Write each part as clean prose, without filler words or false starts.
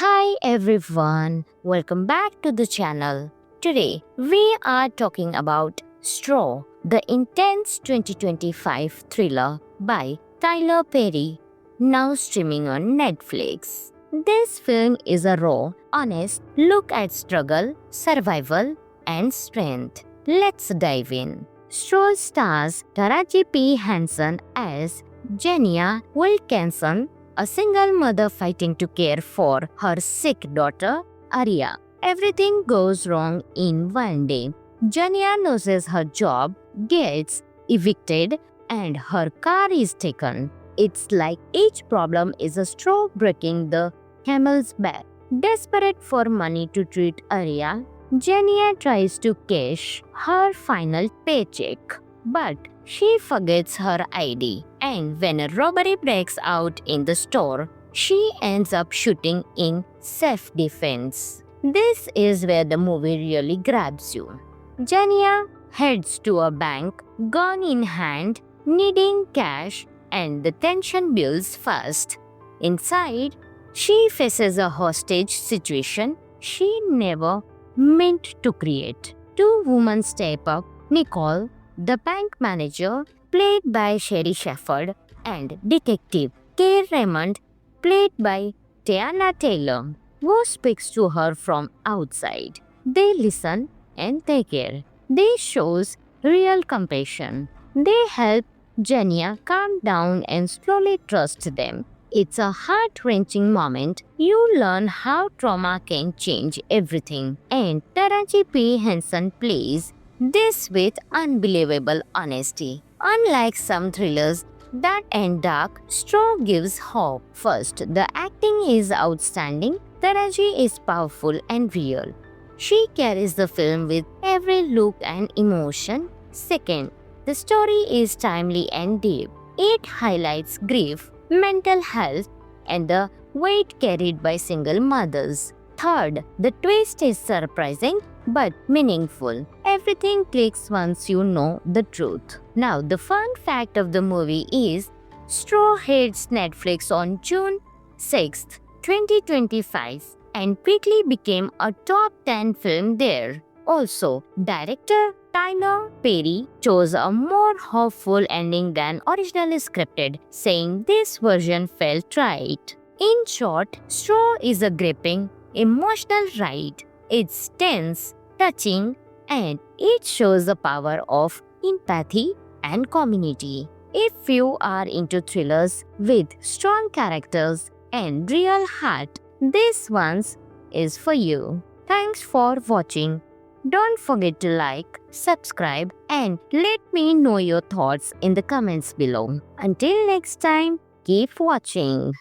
Hi everyone, welcome back to the channel. Today we are talking about Straw, the intense 2025 thriller by Tyler Perry, now streaming on Netflix. This film is a raw, honest look at struggle, survival, and strength. Let's dive in. Straw stars Taraji P. Henson as Jenia Wilkinson, a single mother fighting to care for her sick daughter, Arya. Everything goes wrong in one day. Jania loses her job, gets evicted, and her car is taken. It's like each problem is a straw breaking the camel's back. Desperate for money to treat Arya, Jania tries to cash her final paycheck. But she forgets her ID, and when a robbery breaks out in the store, she ends up shooting in self defense. This is where the movie really grabs you. Jania heads to a bank, gun in hand, needing cash, and the tension builds fast. Inside, she faces a hostage situation she never meant to create. Two women step up: Nicole, the bank manager, played by Sherry Shepherd, and Detective Kay Raymond, played by Tiana Taylor, who speaks to her from outside. They listen and they care. They shows real compassion. They help Jenia calm down and slowly trust them. It's a heart-wrenching moment. You learn how trauma can change everything. And Taraji P. Henson plays this with unbelievable honesty. Unlike some thrillers that end dark, Straw gives hope. First, the acting is outstanding. Taraji is powerful and real. She carries the film with every look and emotion. Second, the story is timely and deep. It highlights grief, mental health, and the weight carried by single mothers. Third, the twist is surprising but meaningful. Everything clicks once you know the truth. Now, the fun fact of the movie is Straw hits Netflix on June 6th, 2025, and quickly became a top 10 film there. Also, director Tyler Perry chose a more hopeful ending than originally scripted, saying this version felt right. In short, Straw is a gripping, emotional ride. It's tense, touching, and it shows the power of empathy and community. If you are into thrillers with strong characters and real heart, this one is for you. Thanks for watching. Don't forget to like, subscribe, and let me know your thoughts in the comments below. Until next time, keep watching.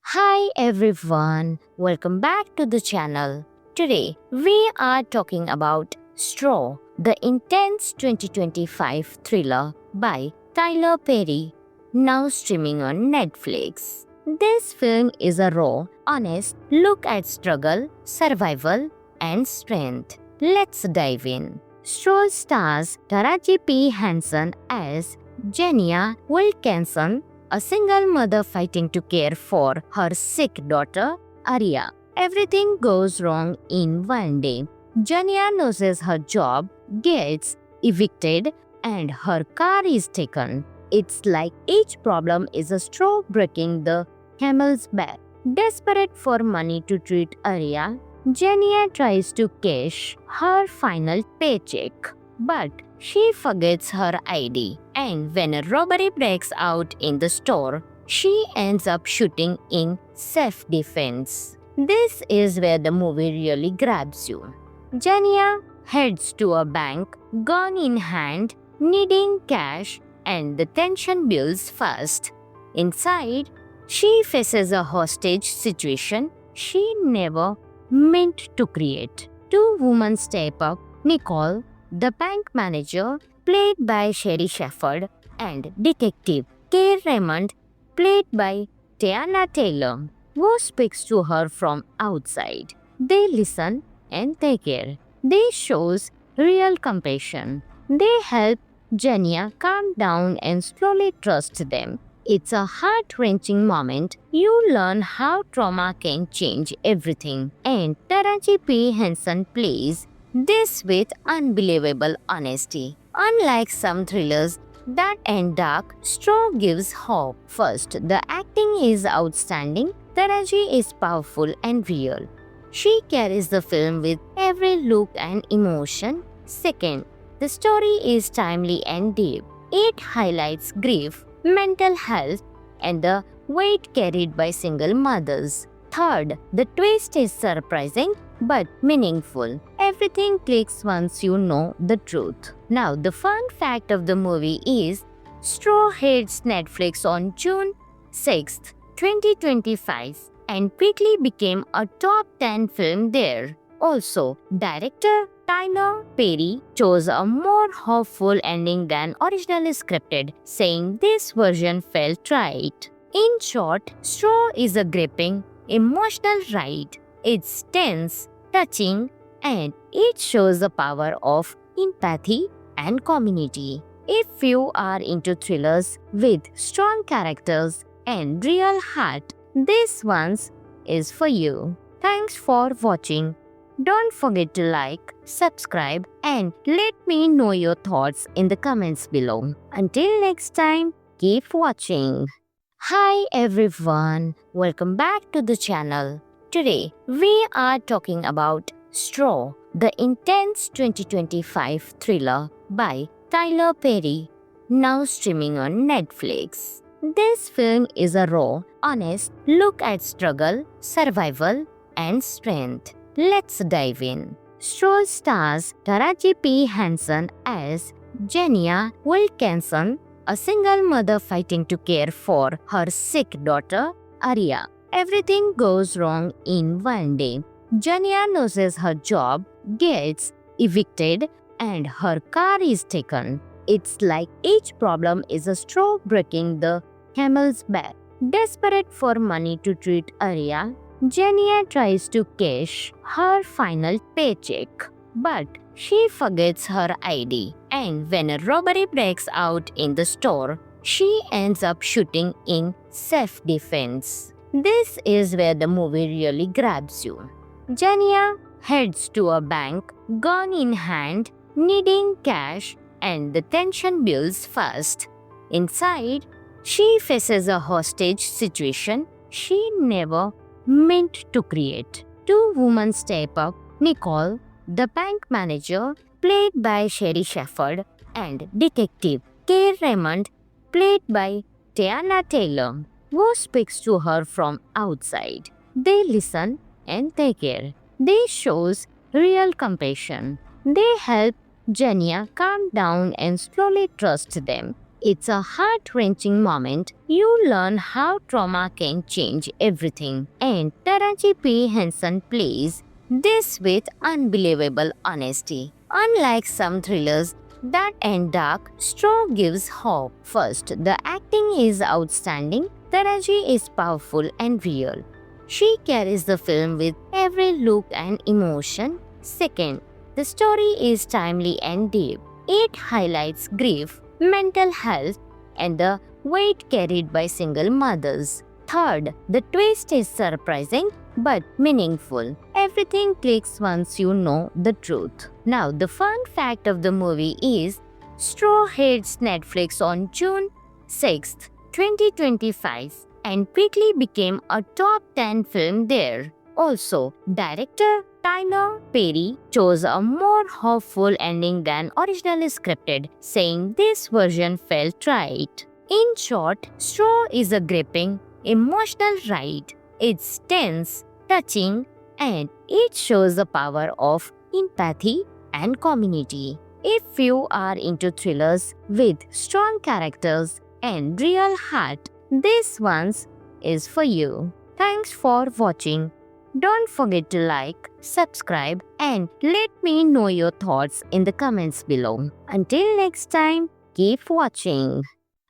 Hi everyone, welcome back to the channel. Today, we are talking about Straw, the intense 2025 thriller by Tyler Perry, now streaming on Netflix. This film is a raw, honest look at struggle, survival, and strength. Let's dive in. Straw stars Taraji P. Henson as Jenia Wilkinson, a single mother fighting to care for her sick daughter, Arya. Everything goes wrong in one day. Jania loses her job, gets evicted, and her car is taken. It's like each problem is a straw breaking the camel's back. Desperate for money to treat Arya, Jenia tries to cash her final paycheck. But she forgets her ID, and when a robbery breaks out in the store, she ends up shooting in self defense. This is where the movie really grabs you. Jania heads to a bank, gun in hand, needing cash, and the tension builds fast. Inside, she faces a hostage situation she never meant to create. Two women step up: Nicole, the bank manager, played by Sherry Shepherd, and Detective Kay Raymond, played by Tiana Taylor, who speaks to her from outside. They listen and they care. They shows real compassion. They help Jenia calm down and slowly trust them. It's a heart-wrenching moment. You learn how trauma can change everything. And Taraji P. Henson plays this with unbelievable honesty. Unlike some thrillers that end dark, Straw gives hope. First, the acting is outstanding. Taraji is powerful and real. She carries the film with every look and emotion. Second, the story is timely and deep. It highlights grief, mental health, and the weight carried by single mothers. Third, the twist is surprising but meaningful. Everything clicks once you know the truth. Now, the fun fact of the movie is Straw hits Netflix on June 6, 2025 and quickly became a top 10 film there. Also, director Tyler Perry chose a more hopeful ending than originally scripted, saying this version felt right. In short, Straw is a gripping, emotional ride. It's tense, touching, and it shows the power of empathy and community. If you are into thrillers with strong characters and real heart, this one is for you. Thanks for watching. Don't forget to like, subscribe, and let me know your thoughts in the comments below. Until next time, keep watching. Hi everyone, welcome back to the channel. Today, we are talking about Straw, the intense 2025 thriller by Tyler Perry, now streaming on Netflix. This film is a raw, honest look at struggle, survival, and strength. Let's dive in. Straw stars Taraji P. Henson as Jenia Wilkinson, a single mother fighting to care for her sick daughter, Arya. Everything goes wrong in one day. Jenia loses her job, gets evicted, and her car is taken. It's like each problem is a straw breaking the camel's back. Desperate for money to treat Arya, Jenia tries to cash her final paycheck, but she forgets her ID, and when a robbery breaks out in the store, she ends up shooting in self-defense. This is where the movie really grabs you. Jenia heads to a bank, gun in hand, needing cash, and the tension builds fast. Inside, she faces a hostage situation she never meant to create. Two women step up, Nicole, the bank manager, played by Sherry Shepherd, and Detective Kay Raymond, played by Tiana Taylor, who speaks to her from outside. They listen and they care. They shows real compassion. They help Jenia calm down and slowly trust them. It's a heart-wrenching moment. You learn how trauma can change everything. And Taraji P. Henson plays this with unbelievable honesty. Unlike some thrillers that end dark, Straw gives hope. First, the acting is outstanding. Taraji is powerful and real. She carries the film with every look and emotion. Second, the story is timely and deep. It highlights grief, mental health, and the weight carried by single mothers. Third, the twist is surprising but meaningful. Everything clicks once you know the truth. Now, the fun fact of the movie is Straw hits Netflix on June 6, 2025 and quickly became a top 10 film there. Also, director Tyler Perry chose a more hopeful ending than originally scripted, saying this version felt right. In short, Straw is a gripping, emotional ride. It's tense, touching, and it shows the power of empathy and community. If you are into thrillers with strong characters and real heart, this one is for you. Thanks for watching. Don't forget to like, subscribe, and let me know your thoughts in the comments below. Until next time, keep watching.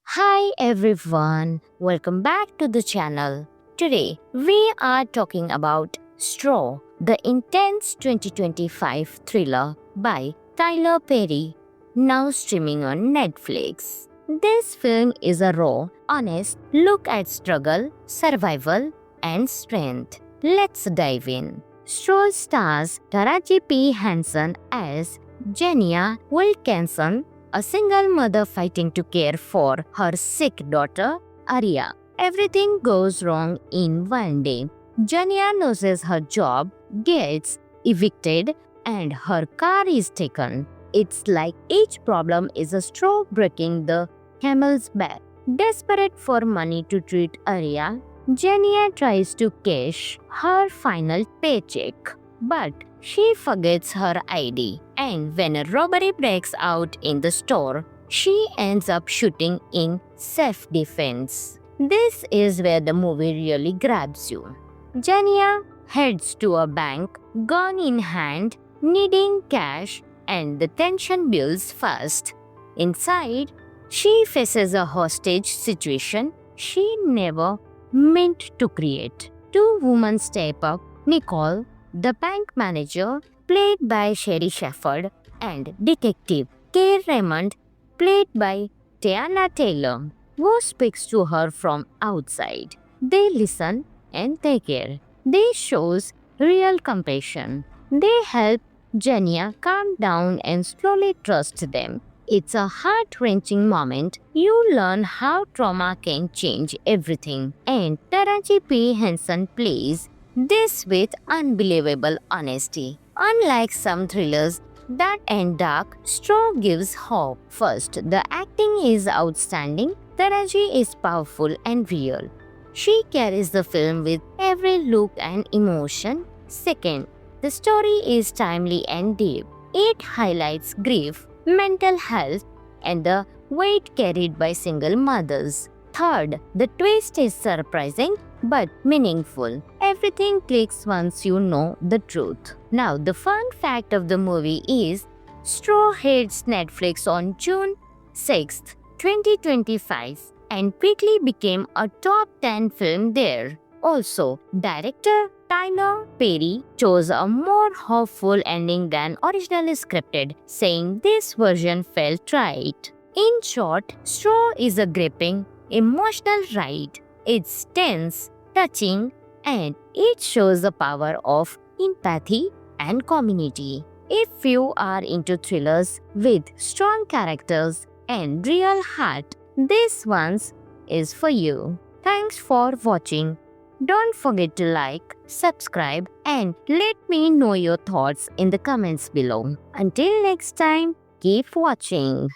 Hi everyone, welcome back to the channel. Today, we are talking about Straw, the intense 2025 thriller by Tyler Perry, now streaming on Netflix. This film is a raw, honest look at struggle, survival, and strength. Let's dive in. Stroll stars Taraji P. Henson as Jenia Wilkinson, a single mother fighting to care for her sick daughter, Arya. Everything goes wrong in one day. Jenia loses her job, gets evicted, and her car is taken. It's like each problem is a straw breaking the camel's back. Desperate for money to treat Arya, Jenia tries to cash her final paycheck, but she forgets her ID, and when a robbery breaks out in the store, she ends up shooting in self-defense. This is where the movie really grabs you. Jania heads to a bank, gun in hand, needing cash, and the tension builds fast. Inside, she faces a hostage situation she never meant to create. Two women step up: Nicole, the bank manager, played by Sherry Shepherd, and Detective Kay Raymond, played by Tiana Taylor, who speaks to her from outside. They listen and they care. They shows real compassion. They help Jenia calm down and slowly trust them. It's a heart-wrenching moment. You learn how trauma can change everything. And Taraji P. Henson plays this with unbelievable honesty. Unlike some thrillers that end dark, Straw gives hope. First, the acting is outstanding. Taraji is powerful and real. She carries the film with every look and emotion. Second, the story is timely and deep. It highlights grief, mental health, and the weight carried by single mothers. Third, the twist is surprising but meaningful. Everything clicks once you know the truth. Now, the fun fact of the movie is Straw hits Netflix on June 6th, 2025, and quickly became a top 10 film there. Also, director Tyler Perry chose a more hopeful ending than originally scripted, saying this version felt right. In short, Straw is a gripping, emotional ride. It's tense, touching, and it shows the power of empathy and community. If you are into thrillers with strong characters and real heart, this one is for you. Thanks for watching. Don't forget to like, subscribe, and let me know your thoughts in the comments below. Until next time, keep watching.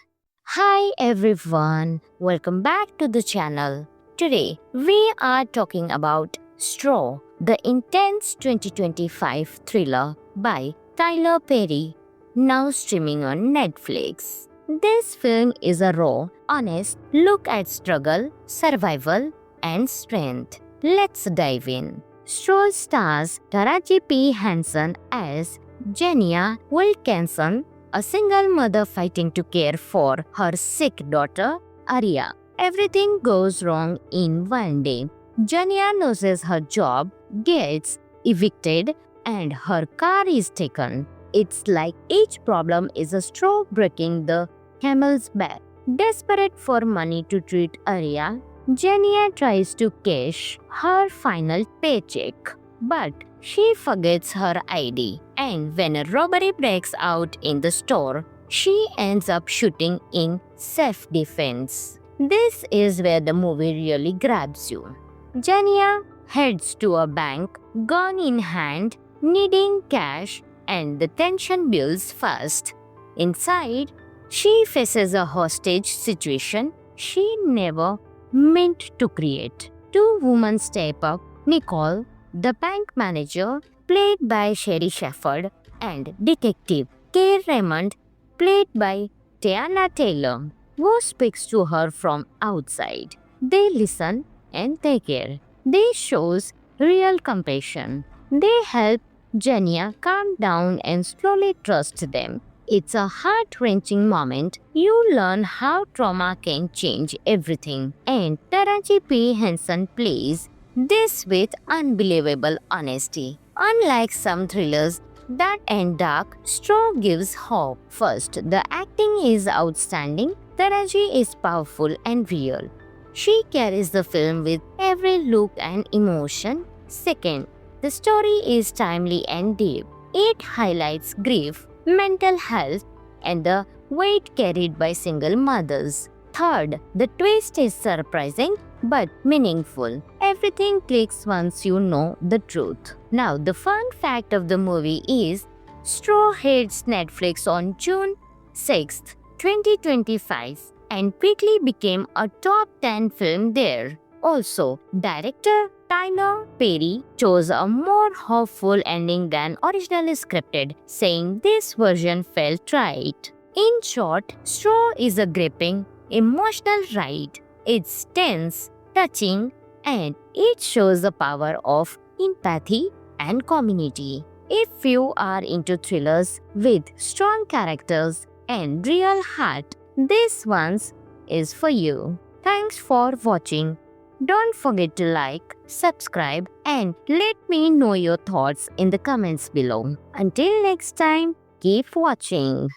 Hi everyone, welcome back to the channel. Today, we are talking about Straw, the intense 2025 thriller by Tyler Perry, now streaming on Netflix. This film is a raw, honest look at struggle, survival, and strength. Let's dive in. Straw stars Taraji P. Henson as Jenia Wilkinson, a single mother fighting to care for her sick daughter, Arya. Everything goes wrong in one day. Jenia loses her job, gets evicted, and her car is taken. It's like each problem is a straw breaking the camel's back. Desperate for money to treat Arya, Jenia tries to cash her final paycheck, but she forgets her ID, and when a robbery breaks out in the store, she ends up shooting in self-defense. This is where the movie really grabs you. Jenia heads to a bank, gun in hand, needing cash, and the tension builds fast. Inside, she faces a hostage situation she never meant to create. Two women step up: Nicole, the bank manager, played by Sherry Shepherd, and Detective Kay Raymond, played by Tiana Taylor, who speaks to her from outside. They listen and they care. They shows real compassion. They help Jenia calm down and slowly trust them. It's a heart-wrenching moment. You learn how trauma can change everything. And Taraji P. Henson plays this with unbelievable honesty. Unlike some thrillers that end dark, Straw gives hope. First, the acting is outstanding. Taraji is powerful and real. She carries the film with every look and emotion. Second, the story is timely and deep. It highlights grief, mental health, and the weight carried by single mothers. Third, the twist is surprising but meaningful. Everything clicks once you know the truth. Now, the fun fact of the movie is Straw hits Netflix on June 6th, 2025 and quickly became a top 10 film there. Also, director Tyler Perry chose a more hopeful ending than originally scripted, saying this version felt right. In short, Straw is a gripping, emotional ride. It's tense, touching, and it shows the power of empathy and community. If you are into thrillers with strong characters and real heart, this one is for you. Thanks for watching. Don't forget to like, subscribe, and let me know your thoughts in the comments below. Until next time, keep watching.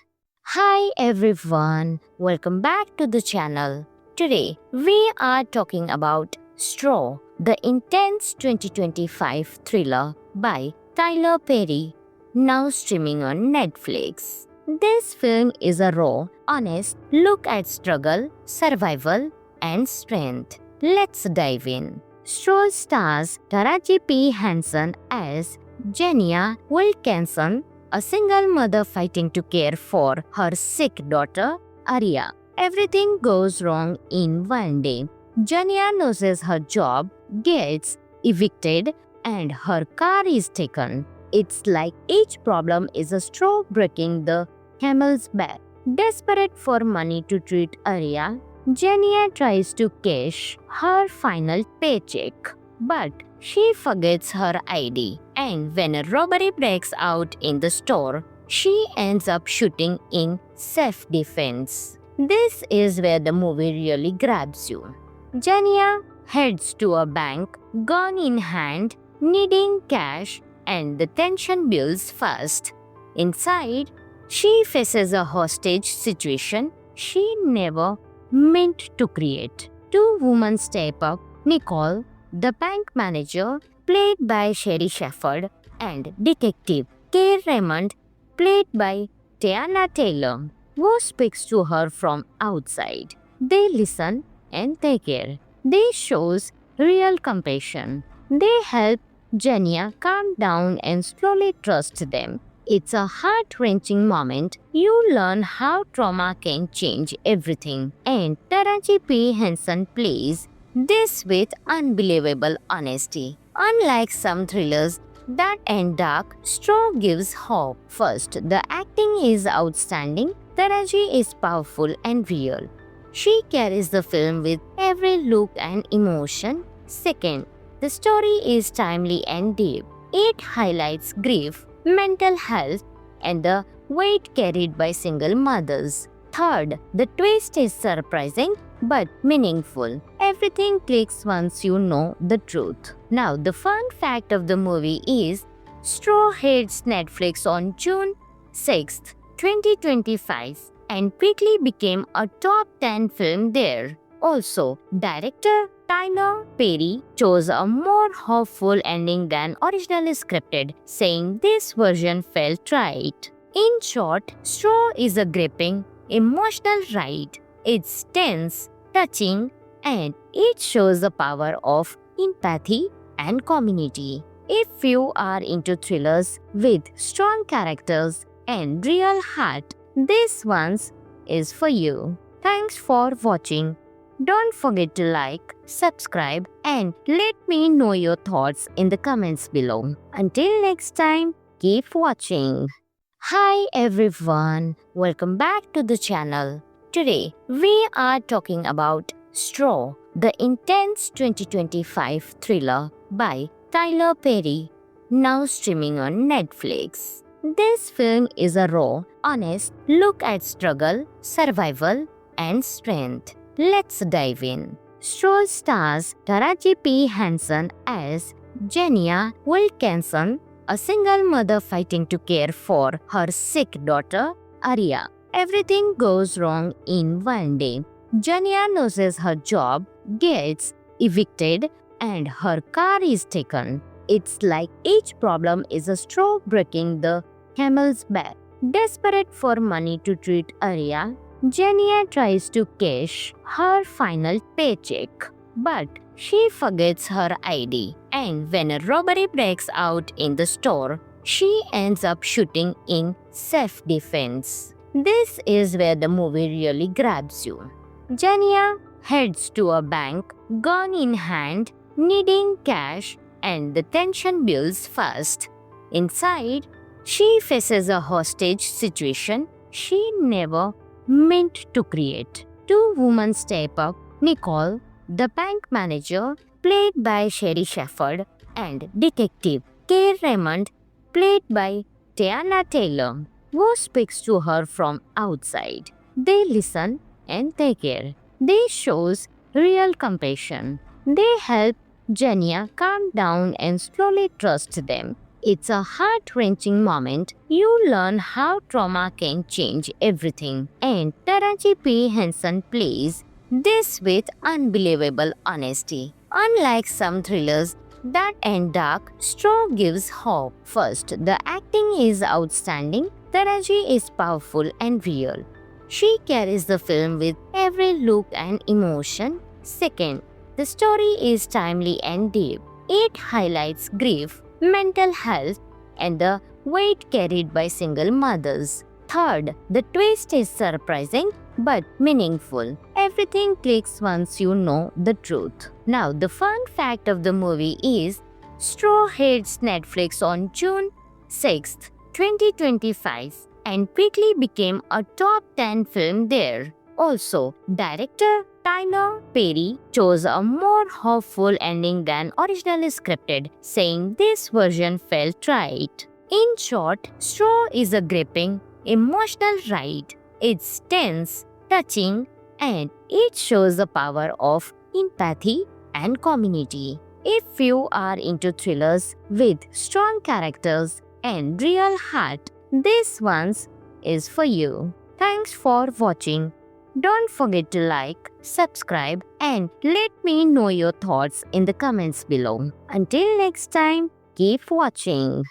Hi everyone, welcome back to the channel. Today, we are talking about Straw, the intense 2025 thriller by Tyler Perry, now streaming on Netflix. This film is a raw, honest look at struggle, survival, and strength. Let's dive in. Straw stars Taraji P. Henson as Jenia Wilkinson, a single mother fighting to care for her sick daughter, Arya. Everything goes wrong in one day. Jenia loses her job, gets evicted, and her car is taken. It's like each problem is a straw breaking the camel's back. Desperate for money to treat Arya, Jenia tries to cash her final paycheck, but she forgets her ID, and when a robbery breaks out in the store, she ends up shooting in self-defense. This is where the movie really grabs you. Jenia heads to a bank, gun in hand, needing cash, and the tension builds fast. Inside, she faces a hostage situation she never meant to create. Two women step up, Nicole, the bank manager, played by Sherry Shepherd, and Detective Kay Raymond, played by Tiana Taylor, who speaks to her from outside. They listen and they care. They shows real compassion. They help Jenia calm down and slowly trust them. It's a heart-wrenching moment. You learn how trauma can change everything. And Taraji P. Henson plays this with unbelievable honesty. Unlike some thrillers that end dark, Straw gives hope. First, the acting is outstanding. Taraji is powerful and real. She carries the film with every look and emotion. Second, the story is timely and deep. It highlights grief, mental health, and the weight carried by single mothers. Third, the twist is surprising but meaningful. Everything clicks once you know the truth. Now, the fun fact of the movie is Straw hits Netflix on June 6th, 2025 and quickly became a top 10 film there. Also, director Tyler Perry chose a more hopeful ending than originally scripted, saying this version felt right. In short, Straw is a gripping, emotional ride. It's tense, touching, and it shows the power of empathy and community. If you are into thrillers with strong characters and real heart, this one is for you. Thanks for watching. Don't forget to like, subscribe, and let me know your thoughts in the comments below. Until next time, keep watching. Hi everyone, welcome back to the channel. Today, we are talking about Straw, the intense 2025 thriller by Tyler Perry, now streaming on Netflix. This film is a raw, honest look at struggle, survival, and strength. Let's dive in. Straw stars Taraji P. Henson as Jenia Wilkinson, a single mother fighting to care for her sick daughter, Arya. Everything goes wrong in one day. Jania loses her job, gets evicted, and her car is taken. It's like each problem is a straw breaking the camel's back. Desperate for money to treat Arya, Jania tries to cash her final paycheck. But she forgets her ID, and when a robbery breaks out in the store, she ends up shooting in self-defense. This is where the movie really grabs you. Jania heads to a bank, gun in hand, needing cash, and the tension builds fast. Inside, she faces a hostage situation she never meant to create. Two women step up: Nicole, the bank manager, played by Sherry Shepherd, and Detective Kay Raymond, played by Tiana Taylor, who speaks to her from outside. They listen and they care. They shows real compassion. They help Jania calm down and slowly trust them. It's a heart-wrenching moment. You learn how trauma can change everything. And Taraji P. Henson plays this with unbelievable honesty. Unlike some thrillers that end dark, Straw gives hope. First, the acting is outstanding. Taraji is powerful and real. She carries the film with every look and emotion. Second, the story is timely and deep. It highlights grief, mental health, and the weight carried by single mothers. Third, the twist is surprising but meaningful. Everything clicks once you know the truth. Now, the fun fact of the movie is Straw hits Netflix on June 6th, 2025 and quickly became a top 10 film there. Also, director Tyler Perry chose a more hopeful ending than originally scripted, saying this version felt right. In short, Straw is a gripping, emotional ride. It's tense, touching, and it shows the power of empathy and community. If you are into thrillers with strong characters and real heart, this one is for you. Thanks for watching. Don't forget to like, subscribe, and let me know your thoughts in the comments below. Until next time, keep watching.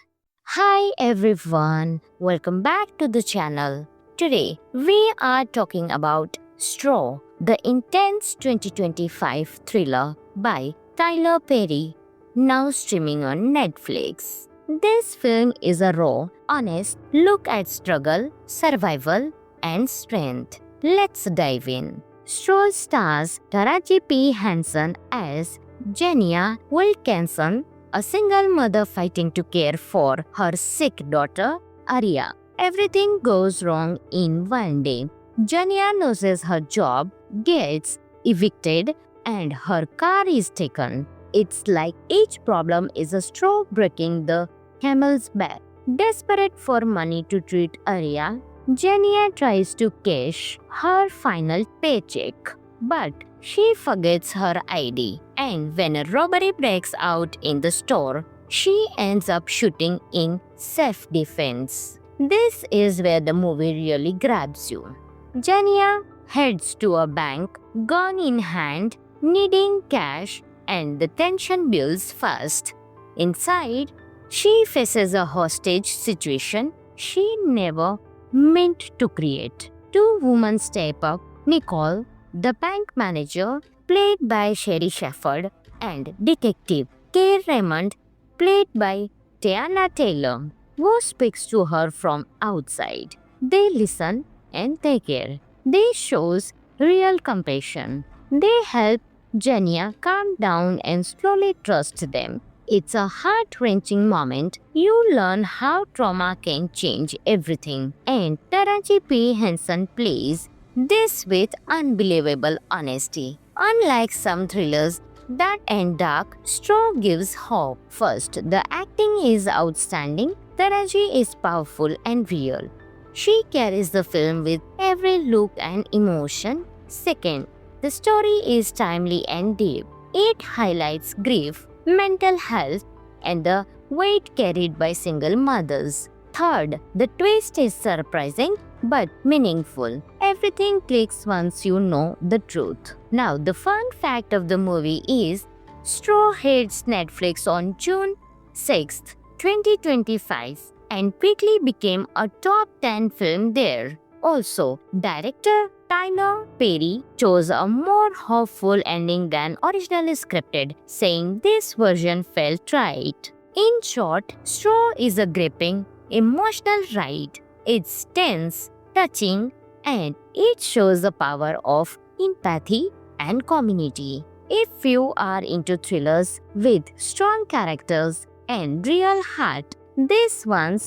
Hi everyone, welcome back to the channel. Today, we are talking about Straw, the intense 2025 thriller by Tyler Perry, now streaming on Netflix. This film is a raw, honest look at struggle, survival, and strength. Let's dive in. Straw stars Taraji P. Henson as Jania Wilkinson, a single mother fighting to care for her sick daughter, Arya. Everything goes wrong in one day. Jania loses her job, gets evicted, and her car is taken. It's like each problem is a straw breaking the camel's back. Desperate for money to treat Arya, Jania tries to cash her final paycheck. But she forgets her ID, and when a robbery breaks out in the store, she ends up shooting in self-defense. This is where the movie really grabs you. Jania heads to a bank, gun in hand, needing cash, and the tension builds fast. Inside, she faces a hostage situation she never meant to create. Two women step up: Nicole, the bank manager, played by Sherry Shepherd, and Detective Kay Raymond, played by Tiana Taylor, who speaks to her from outside. They listen and they care. They shows real compassion. They help Jania calm down and slowly trust them. It's a heart-wrenching moment. You learn how trauma can change everything. And Taraji P. Henson plays this with unbelievable honesty. Unlike some thrillers that end dark, Straw gives hope. First, the acting is outstanding. Taraji is powerful and real. She carries the film with every look and emotion. Second, the story is timely and deep. It highlights grief, mental health, and the weight carried by single mothers. Third, the twist is surprising but meaningful. Everything clicks once you know the truth. Now, the fun fact of the movie is Straw hits Netflix on June 6, 2025 and quickly became a top 10 film there. Also, director Tyler Perry chose a more hopeful ending than originally scripted, saying this version felt right. In short, Straw is a gripping, emotional ride. It's tense, touching, and it shows the power of empathy and community. If you are into thrillers with strong characters and real heart, this one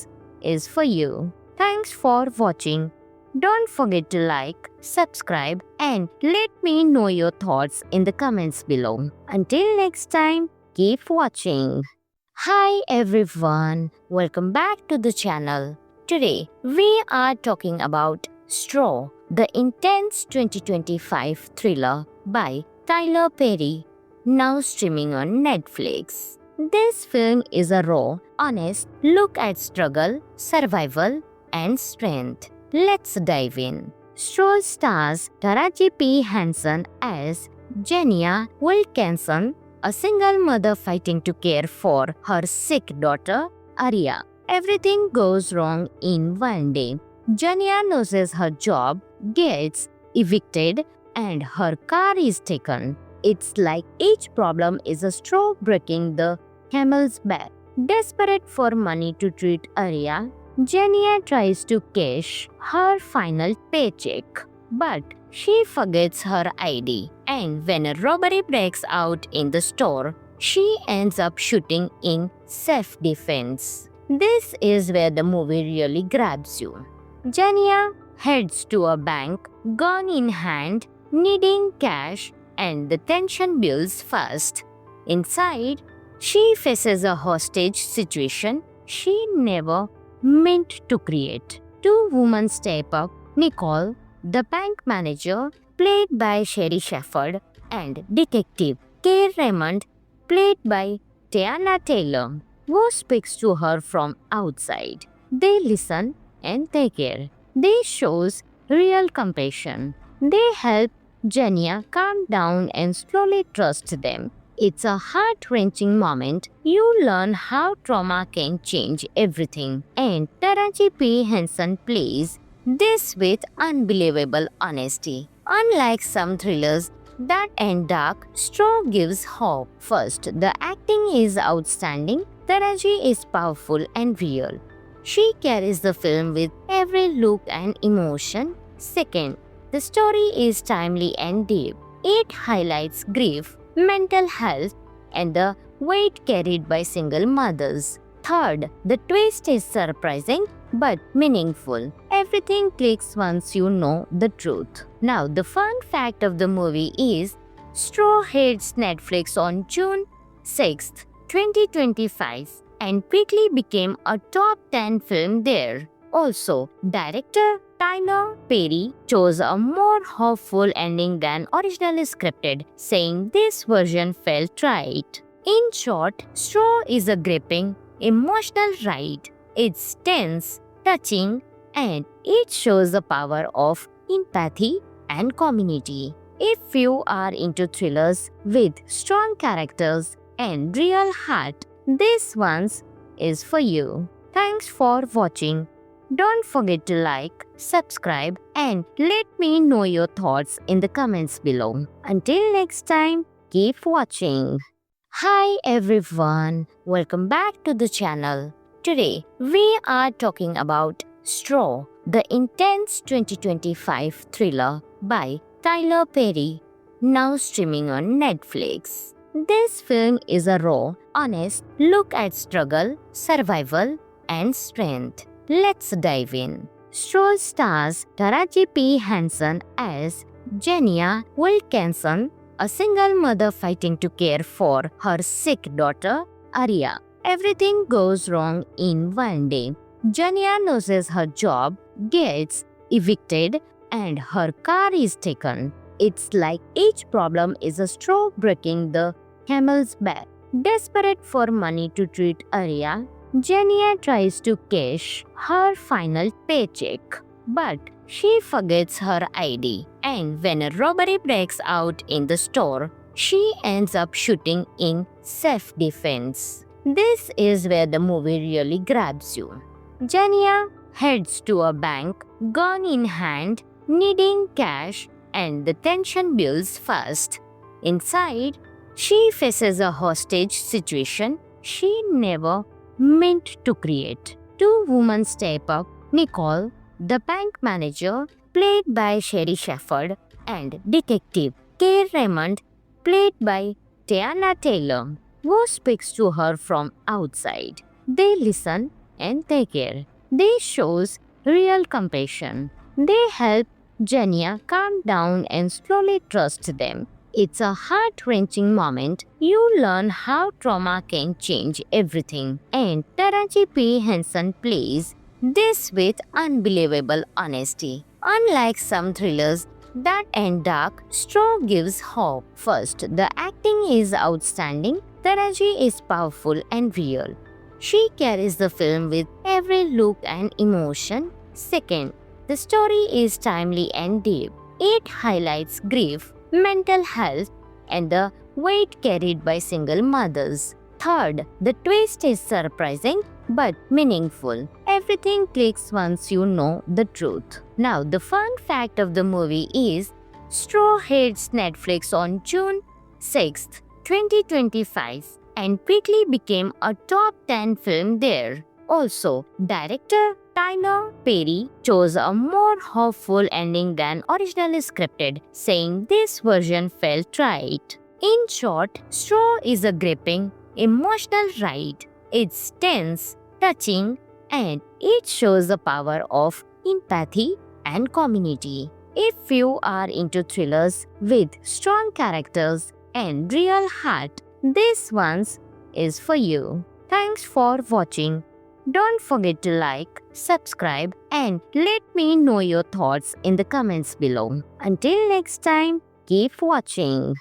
is for you. Thanks for watching. Don't forget to like, subscribe, and let me know your thoughts in the comments below. Until next time, keep watching. Hi everyone, welcome back to the channel. Today, we are talking about Straw, the intense 2025 thriller by Tyler Perry, now streaming on Netflix. This film is a raw, honest look at struggle, survival, and strength. Let's dive in. Straw stars Taraji P. Henson as Jenia Wilkinson, a single mother fighting to care for her sick daughter, Arya. Everything goes wrong in one day. Jenia loses her job, gets evicted, and her car is taken. It's like each problem is a straw breaking the camel's back. Desperate for money to treat Arya, Jenia tries to cash her final paycheck, but she forgets her ID, and when a robbery breaks out in the store, she ends up shooting in self-defense. This is where the movie really grabs you. Jenia heads to a bank, gun in hand, needing cash, and the tension builds fast. Inside, she faces a hostage situation she never meant to create. Two women step up, Nicole, the bank manager, played by Sherry Shepherd, and Detective Kay Raymond, played by Tiana Taylor, who speaks to her from outside. They listen and they care. They shows real compassion. They help Jenia calm down and slowly trust them. It's a heart-wrenching moment. You learn how trauma can change everything. And Taraji P. Henson plays this with unbelievable honesty. Unlike some thrillers that end dark, Straw gives hope. First, the acting is outstanding. Taraji is powerful and real. She carries the film with every look and emotion. Second, the story is timely and deep. It highlights grief, mental health, and the weight carried by single mothers. Third, the twist is surprising but meaningful. Everything clicks once you know the truth. Now, the fun fact of the movie is Straw hits Netflix on June 6, 2025 and quickly became a top 10 film there. Also, director Tyler Perry chose a more hopeful ending than originally scripted, saying this version felt right. In short, Straw is a gripping, emotional ride. It's tense, touching, and it shows the power of empathy and community. If you are into thrillers with strong characters and real heart, this one is for you. Thanks for watching. Don't forget to like, subscribe, and let me know your thoughts in the comments below. Until next time, keep watching. Hi everyone, welcome back to the channel. Today, we are talking about Straw, the intense 2025 thriller by Tyler Perry, now streaming on Netflix. This film is a raw, honest look at struggle, survival, and strength. Let's dive in. Straw stars Taraji P. Henson as Jenia Wilkinson, a single mother fighting to care for her sick daughter, Arya. Everything goes wrong in one day. Jenia loses her job, gets evicted, and her car is taken. It's like each problem is a straw breaking the camel's back. Desperate for money to treat Arya, Jenia tries to cash her final paycheck, but she forgets her ID, and when a robbery breaks out in the store, she ends up shooting in self-defense. This is where the movie really grabs you. Jania heads to a bank, gun in hand, needing cash, and the tension builds fast. Inside, she faces a hostage situation she never meant to create. Two women step up: Nicole, the bank manager, played by Sherry Shepherd, and Detective Kay Raymond, played by Tiana Taylor, who speaks to her from outside. They listen and they care. They shows real compassion. They help Jania calm down and slowly trust them. It's a heart-wrenching moment. You learn how trauma can change everything. And Taraji P. Henson plays this with unbelievable honesty. Unlike some thrillers that end dark, Straw gives hope. First, the acting is outstanding. Taraji is powerful and real. She carries the film with every look and emotion. Second, the story is timely and deep. It highlights grief, mental health, and the weight carried by single mothers. Third, the twist is surprising but meaningful. Everything clicks once you know the truth. Now, the fun fact of the movie is Straw hits Netflix on June 6th, 2025, and quickly became a top 10 film there. Also, director Tyler Perry chose a more hopeful ending than originally scripted, saying this version felt right. In short, Straw is a gripping, emotional ride. It's tense, touching, and it shows the power of empathy and community. If you are into thrillers with strong characters and real heart, this one is for you. Thanks for watching. Don't forget to like, subscribe, and let me know your thoughts in the comments below. Until next time, keep watching.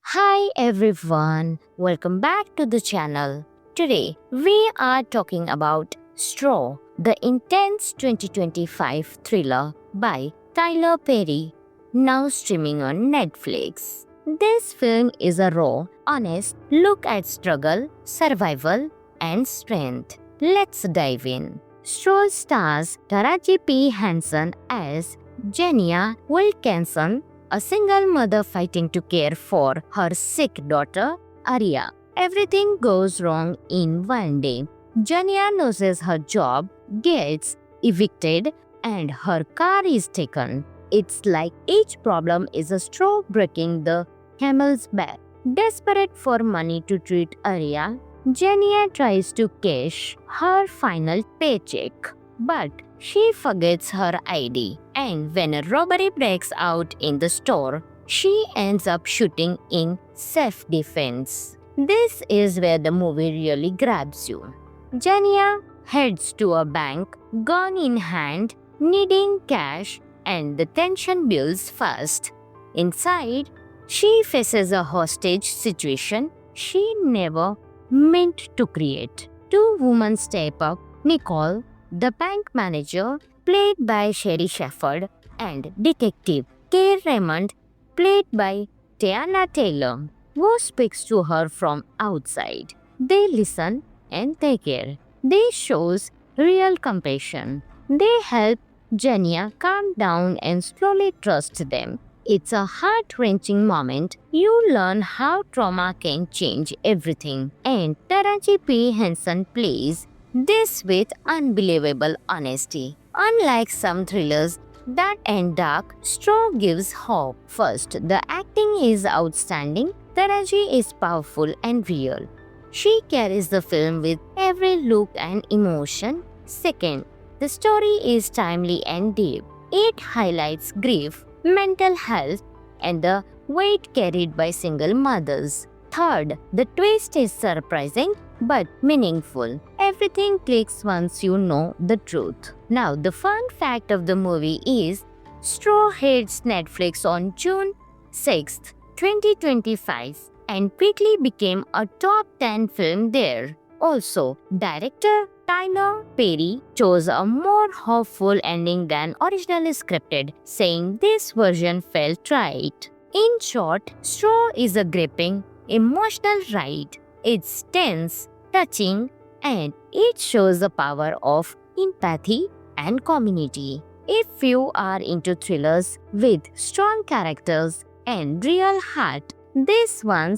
Hi everyone, welcome back to the channel. Today, we are talking about Straw, the intense 2025 thriller by Tyler Perry, now streaming on Netflix. This film is a raw, honest look at struggle, survival, and strength. Let's dive in. Straw stars Taraji P. Henson as Jania Wilkinson, a single mother fighting to care for her sick daughter, Arya. Everything goes wrong in one day. Jania loses her job, gets evicted, and her car is taken. It's like each problem is a straw breaking the camel's back. Desperate for money to treat Arya, Jania tries to cash her final paycheck, but she forgets her ID, and when a robbery breaks out in the store, she ends up shooting in self-defense. This is where the movie really grabs you. Jania heads to a bank, gun in hand, needing cash, and the tension builds fast. Inside, she faces a hostage situation she never meant to create. Two women step up: Nicole, the bank manager, played by Sherry Shepherd, and Detective Kay Raymond, played by Tiana Taylor, who speaks to her from outside. They listen and they care. They shows real compassion. They help Jania calm down and slowly trust them. It's a heart-wrenching moment. You learn how trauma can change everything. And Taraji P. Henson plays this with unbelievable honesty. Unlike some thrillers that end dark, Straw gives hope. First, the acting is outstanding. Taraji is powerful and real. She carries the film with every look and emotion. Second, the story is timely and deep. It highlights grief, mental health, and the weight carried by single mothers. Third, the twist is surprising but meaningful. Everything clicks once you know the truth. Now, the fun fact of the movie is Straw hits Netflix on June 6th, 2025, and quickly became a top 10 film there. Also, director Tyler Perry chose a more hopeful ending than originally scripted, saying this version felt right. In short, Straw is a gripping, emotional ride. It's tense, touching, and it shows the power of empathy and community. If you are into thrillers with strong characters and real heart, this one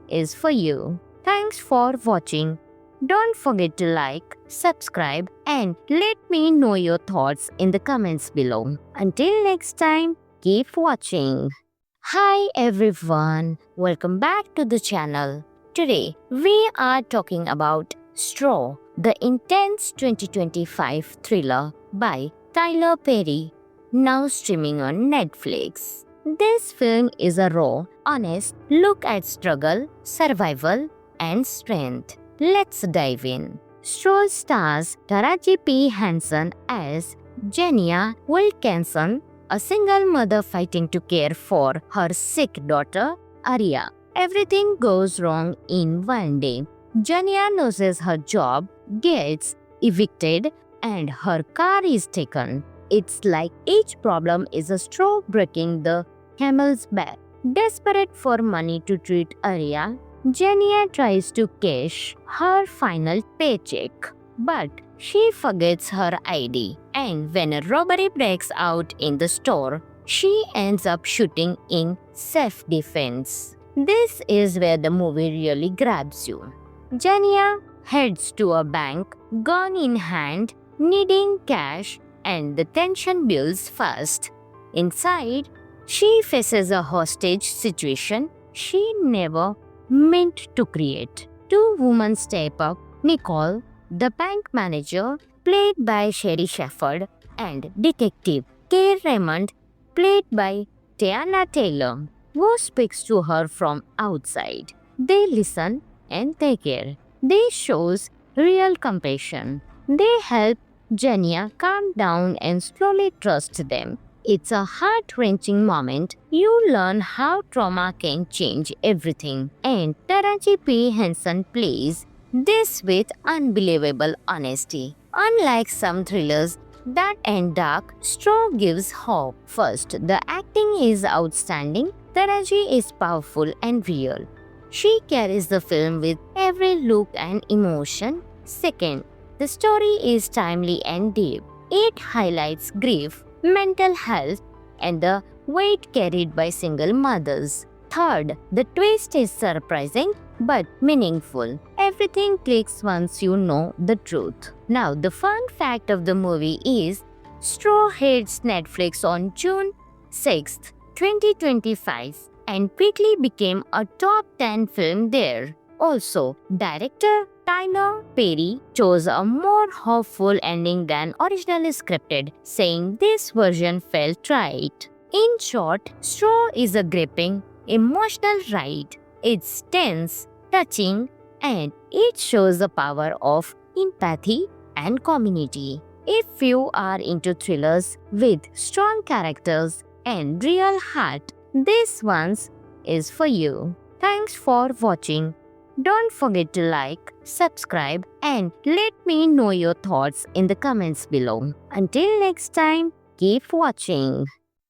is for you. Thanks for watching. Don't forget to like, subscribe, and let me know your thoughts in the comments below. Until next time, keep watching. Hi everyone, welcome back to the channel. Today, we are talking about Straw, the intense 2025 thriller by Tyler Perry, now streaming on Netflix. This film is a raw, honest look at struggle, survival, and strength. Let's dive in. Straw stars Taraji P. Henson as Jenia Wilkinson, a single mother fighting to care for her sick daughter, Arya. Everything goes wrong in one day. Jenia loses her job, gets evicted, and her car is taken. It's like each problem is a straw breaking the camel's back. Desperate for money to treat Arya, Jenia tries to cash her final paycheck, but she forgets her ID, and when a robbery breaks out in the store, she ends up shooting in self-defense. This is where the movie really grabs you. Jenia heads to a bank, gun in hand, needing cash, and the tension builds fast. Inside, she faces a hostage situation she never meant to create. Two women step up, Nicole, the bank manager, played by Sherry Shepherd, and Detective Kay Raymond, played by Tiana Taylor, who speaks to her from outside. They listen and they care. They shows real compassion. They help Jenia calm down and slowly trust them. It's a heart-wrenching moment. You learn how trauma can change everything. And Taraji P. Henson plays this with unbelievable honesty. Unlike some thrillers that end dark, Straw gives hope. First, the acting is outstanding. Taraji is powerful and real. She carries the film with every look and emotion. Second, the story is timely and deep. It highlights grief, mental health, and the weight carried by single mothers. Third, the twist is surprising but meaningful. Everything clicks once you know the truth. Now, the fun fact of the movie is Straw hits Netflix on June 6th, 2025 and quickly became a top 10 film there. Also, director Tyler Perry chose a more hopeful ending than originally scripted, saying this version felt right. In short, Straw is a gripping, emotional ride. It's tense, touching, and it shows the power of empathy and community. If you are into thrillers with strong characters and real heart, this one is for you. Thanks for watching. Don't forget to like, subscribe, and let me know your thoughts in the comments below. Until next time, keep watching.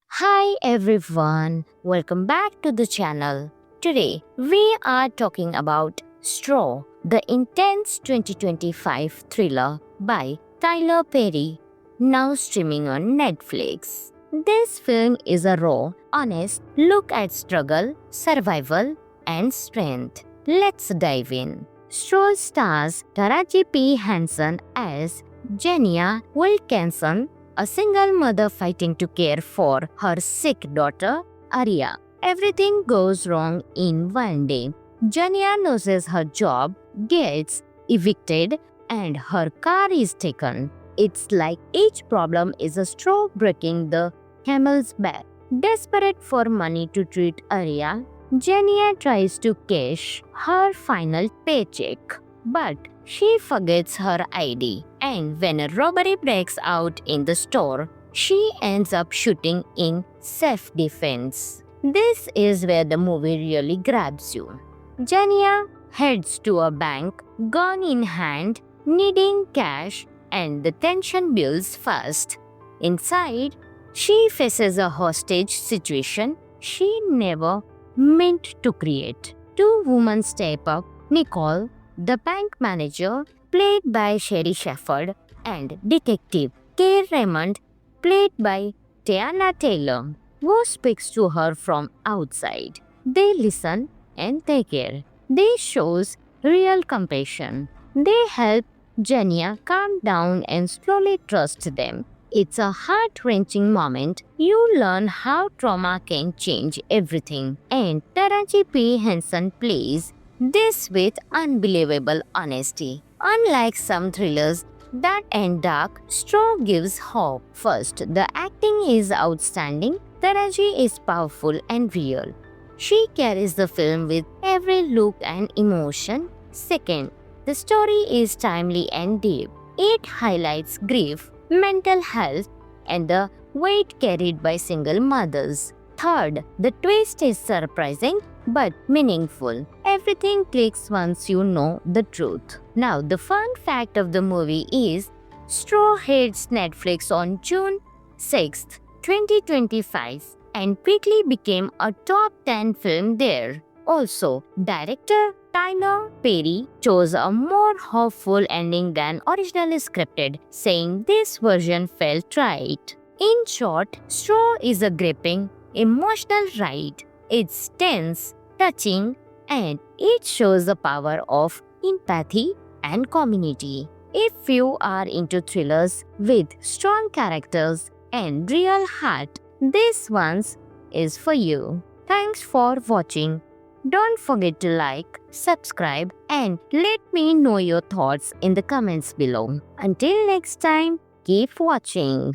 Hi everyone, welcome back to the channel. Today, we are talking about Straw, the intense 2025 thriller by Tyler Perry, now streaming on Netflix. This film is a raw, honest look at struggle, survival, and strength. Let's dive in. Straw stars Taraji P. Henson as Jenia Wilkinson, a single mother fighting to care for her sick daughter, Arya. Everything goes wrong in one day. Jenia loses her job, gets evicted, and her car is taken. It's like each problem is a straw breaking the camel's back. Desperate for money to treat Arya, Jenia tries to cash her final paycheck, but she forgets her ID, and when a robbery breaks out in the store, she ends up shooting in self-defense. This is where the movie really grabs you. Jenia heads to a bank, gun in hand, needing cash, and the tension builds fast. Inside, she faces a hostage situation she never meant to create. Two women step up: Nicole, the bank manager, played by Sherry Shepherd, and Detective Kay Raymond, played by Tiana Taylor, who speaks to her from outside. They listen and they care. They shows real compassion. They help Jenya calm down and slowly trust them. It's a heart-wrenching moment. You learn how trauma can change everything. And Taraji P. Henson plays this with unbelievable honesty. Unlike some thrillers that end dark, Straw gives hope. First, the acting is outstanding. Taraji is powerful and real. She carries the film with every look and emotion. Second, the story is timely and deep. It highlights grief, mental health, and the weight carried by single mothers. Third, the twist is surprising but meaningful. Everything clicks once you know the truth. Now, the fun fact of the movie is Straw hits Netflix on June 6th, 2025 and quickly became a top 10 film there. Also, director Tyler Perry chose a more hopeful ending than originally scripted, saying this version felt right. In short, Straw is a gripping, emotional ride. It's tense, touching, and it shows the power of empathy and community. If you are into thrillers with strong characters and real heart, this one is for you. Thanks for watching. Don't forget to like, subscribe, and let me know your thoughts in the comments below. Until next time, keep watching.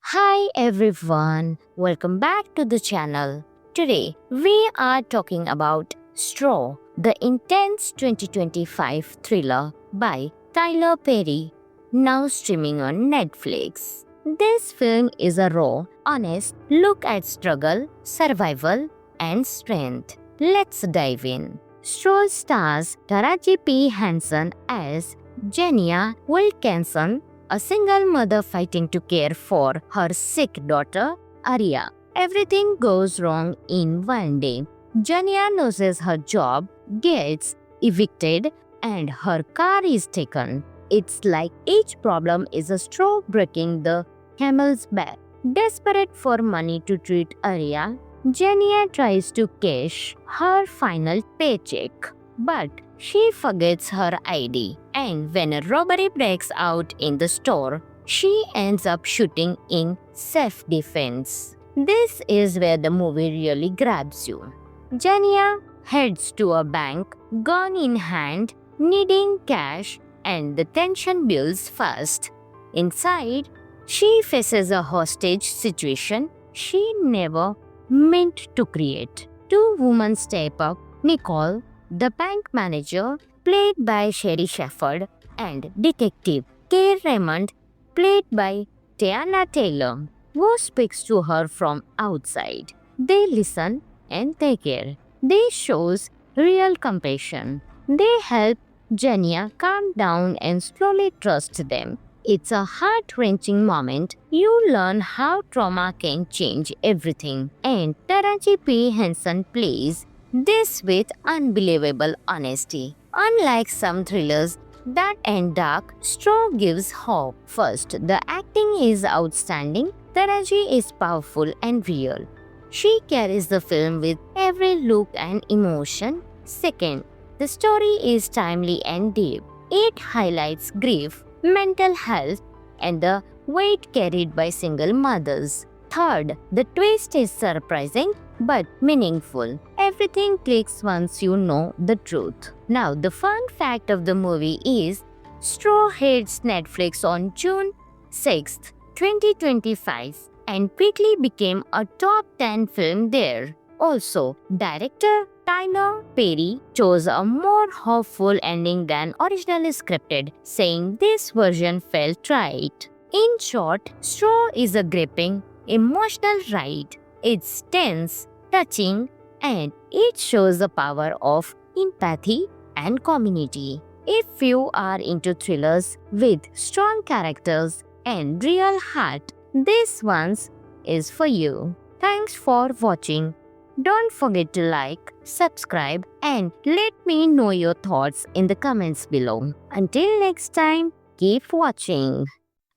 Hi everyone, welcome back to the channel. Today, we are talking about Straw, the intense 2025 thriller by Tyler Perry, now streaming on Netflix. This film is a raw, honest look at struggle, survival, and strength. Let's dive in. Straw stars Taraji P. Henson as Jenya Wilkinson, a single mother fighting to care for her sick daughter, Arya. Everything goes wrong in one day. Jenya loses her job, gets evicted, and her car is taken. It's like each problem is a straw breaking the camel's back. Desperate for money to treat Arya, Jenya tries to cash her final paycheck, but she forgets her ID, and when a robbery breaks out in the store, she ends up shooting in self-defense. This is where the movie really grabs you. Jenya heads to a bank, gun in hand, needing cash, and the tension builds fast. Inside, she faces a hostage situation she never meant to create. Two women step up: Nicole, the bank manager, played by Sherry Shepherd, and Detective Kay Raymond, played by Tiana Taylor, who speaks to her from outside. They listen and they care. They shows real compassion. They help Jenya calm down and slowly trust them. It's a heart-wrenching moment. You learn how trauma can change everything. And Taraji P. Henson plays this with unbelievable honesty. Unlike some thrillers that end dark, Straw gives hope. First, the acting is outstanding. Taraji is powerful and real. She carries the film with every look and emotion. Second, the story is timely and deep. It highlights grief, mental health, and the weight carried by single mothers. Third, the twist is surprising but meaningful. Everything clicks once you know the truth. Now, the fun fact of the movie is Straw hits Netflix on June 6th, 2025 and quickly became a top 10 film there. Also, director Tyler Perry chose a more hopeful ending than originally scripted, saying this version felt right. In short, Straw is a gripping, emotional ride. It's tense, touching, and it shows the power of empathy and community. If you are into thrillers with strong characters and real heart, this one is for you. Thanks for watching. Don't forget to like, subscribe, and let me know your thoughts in the comments below. Until next time, keep watching.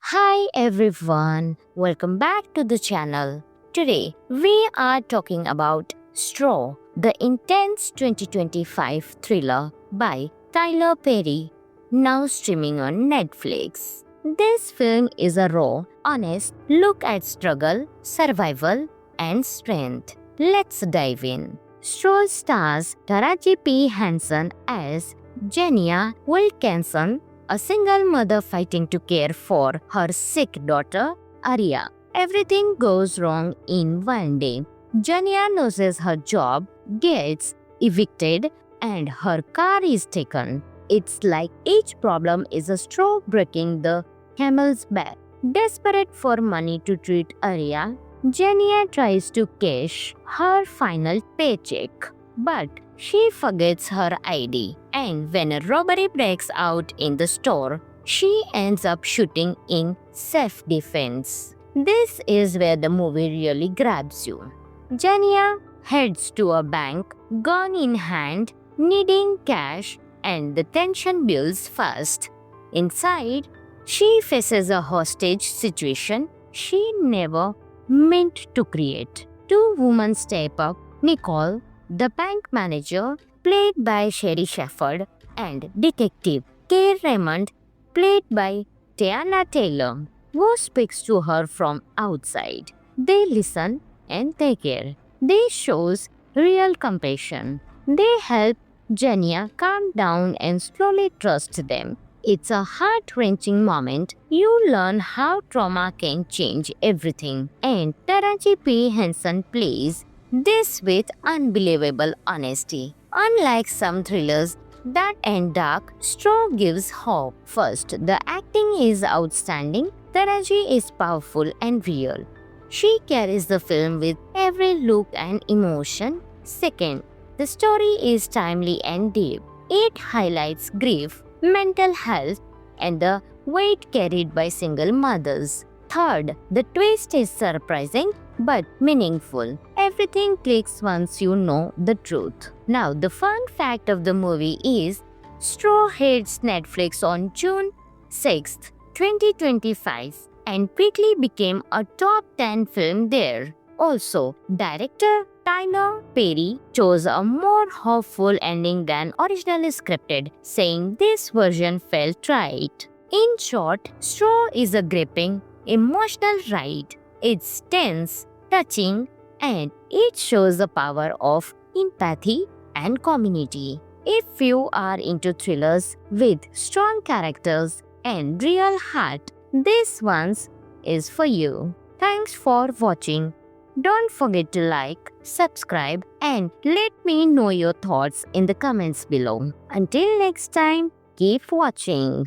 Hi everyone, welcome back to the channel. Today, we are talking about Straw, the intense 2025 thriller by Tyler Perry, now streaming on Netflix. This film is a raw, honest look at struggle, survival, and strength. Let's dive in. Straw stars Taraji P. Henson as Jenia Wilkinson, a single mother fighting to care for her sick daughter, Arya. Everything goes wrong in one day. Jenia loses her job, gets evicted, and her car is taken. It's like each problem is a straw breaking the camel's back. Desperate for money to treat Arya, Jenia tries to cash her final paycheck, but she forgets her ID, and when a robbery breaks out in the store, she ends up shooting in self-defense. This is where the movie really grabs you. Jenia heads to a bank, gun in hand, needing cash, and the tension builds fast. Inside, she faces a hostage situation she never meant to create. Two women step up, Nicole, the bank manager, played by Sherry Shepherd, and Detective Kay Raymond, played by Tiana Taylor, who speaks to her from outside. They listen and they care. They shows real compassion. They help Jenia calm down and slowly trust them. It's a heart-wrenching moment. You learn how trauma can change everything. And Taraji P. Henson plays this with unbelievable honesty. Unlike some thrillers that end dark, Straw gives hope. First, the acting is outstanding. Taraji is powerful and real. She carries the film with every look and emotion. Second, the story is timely and deep. It highlights grief, mental health, and the weight carried by single mothers. Third, the twist is surprising but meaningful. Everything clicks once you know the truth. Now, the fun fact of the movie is Straw hits Netflix on June 6th, 2025 and quickly became a top 10 film there. Also, director Tyler Perry chose a more hopeful ending than originally scripted, saying this version felt right. In short, Straw is a gripping, emotional ride. It's tense, touching, and it shows the power of empathy and community. If you are into thrillers with strong characters and real heart, this one is for you. Thanks for watching. Don't forget to like, subscribe, and let me know your thoughts in the comments below. Until next time, keep watching.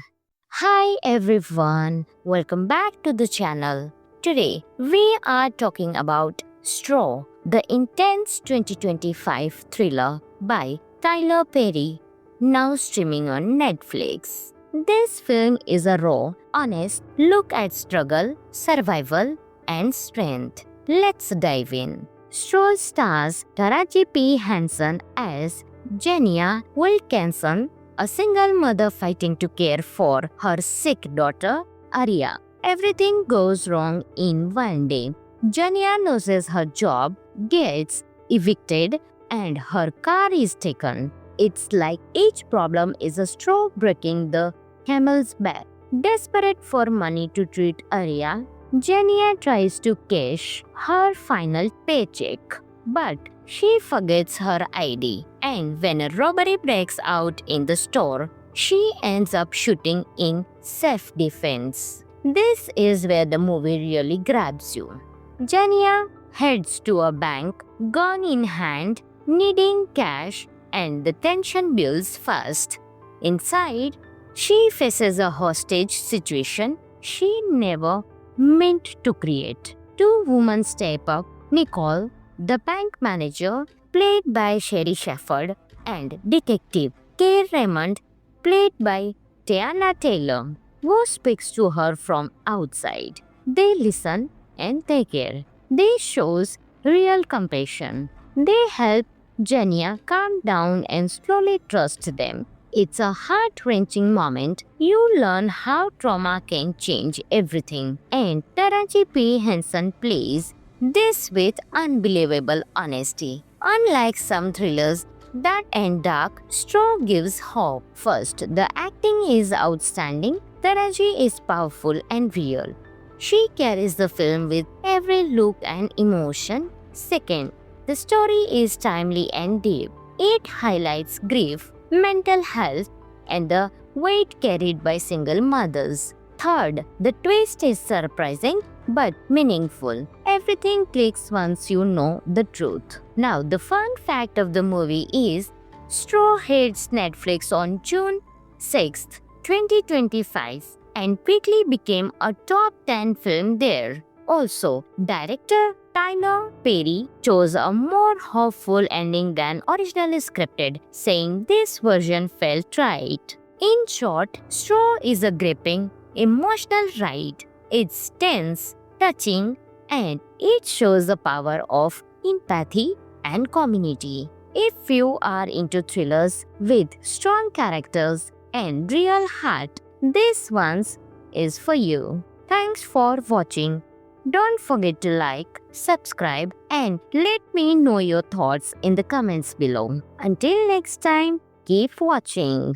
Hi everyone, welcome back to the channel. Today, we are talking about Straw, the intense 2025 thriller by Tyler Perry, now streaming on Netflix. This film is a raw, honest look at struggle, survival, and strength. Let's dive in. Straw stars Taraji P. Henson as Jenia Wilkinson, a single mother fighting to care for her sick daughter, Arya. Everything goes wrong in one day. Jenia loses her job, gets evicted, and her car is taken. It's like each problem is a straw breaking the camel's back. Desperate for money to treat Arya, Jenia tries to cash her final paycheck, but she forgets her ID, and when a robbery breaks out in the store, she ends up shooting in self-defense. This is where the movie really grabs you. Jenia heads to a bank, gun in hand, needing cash, and the tension builds fast. Inside, she faces a hostage situation she never meant to create. Two women step up, Nicole, the bank manager, played by Sherry Shepherd, and Detective Kay Raymond, played by Tiana Taylor, who speaks to her from outside. They listen and they care. They shows real compassion. They help Jenya calm down and slowly trust them. It's a heart-wrenching moment. You learn how trauma can change everything. And Taraji P. Henson plays this with unbelievable honesty. Unlike some thrillers that end dark, Straw gives hope. First, the acting is outstanding. Taraji is powerful and real. She carries the film with every look and emotion. Second, the story is timely and deep. It highlights grief, mental health, and the weight carried by single mothers. Third, the twist is surprising but meaningful. Everything clicks once you know the truth. Now, the fun fact of the movie is Straw hits Netflix on June 6th, 2025 and quickly became a top 10 film there. Also, director Tyler Perry chose a more hopeful ending than originally scripted, saying this version felt right. In short, Straw is a gripping, emotional ride. It's tense, touching, and it shows the power of empathy and community. If you are into thrillers with strong characters and real heart, this one is for you. Thanks for watching. Don't forget to like, subscribe, and let me know your thoughts in the comments below. Until next time, keep watching.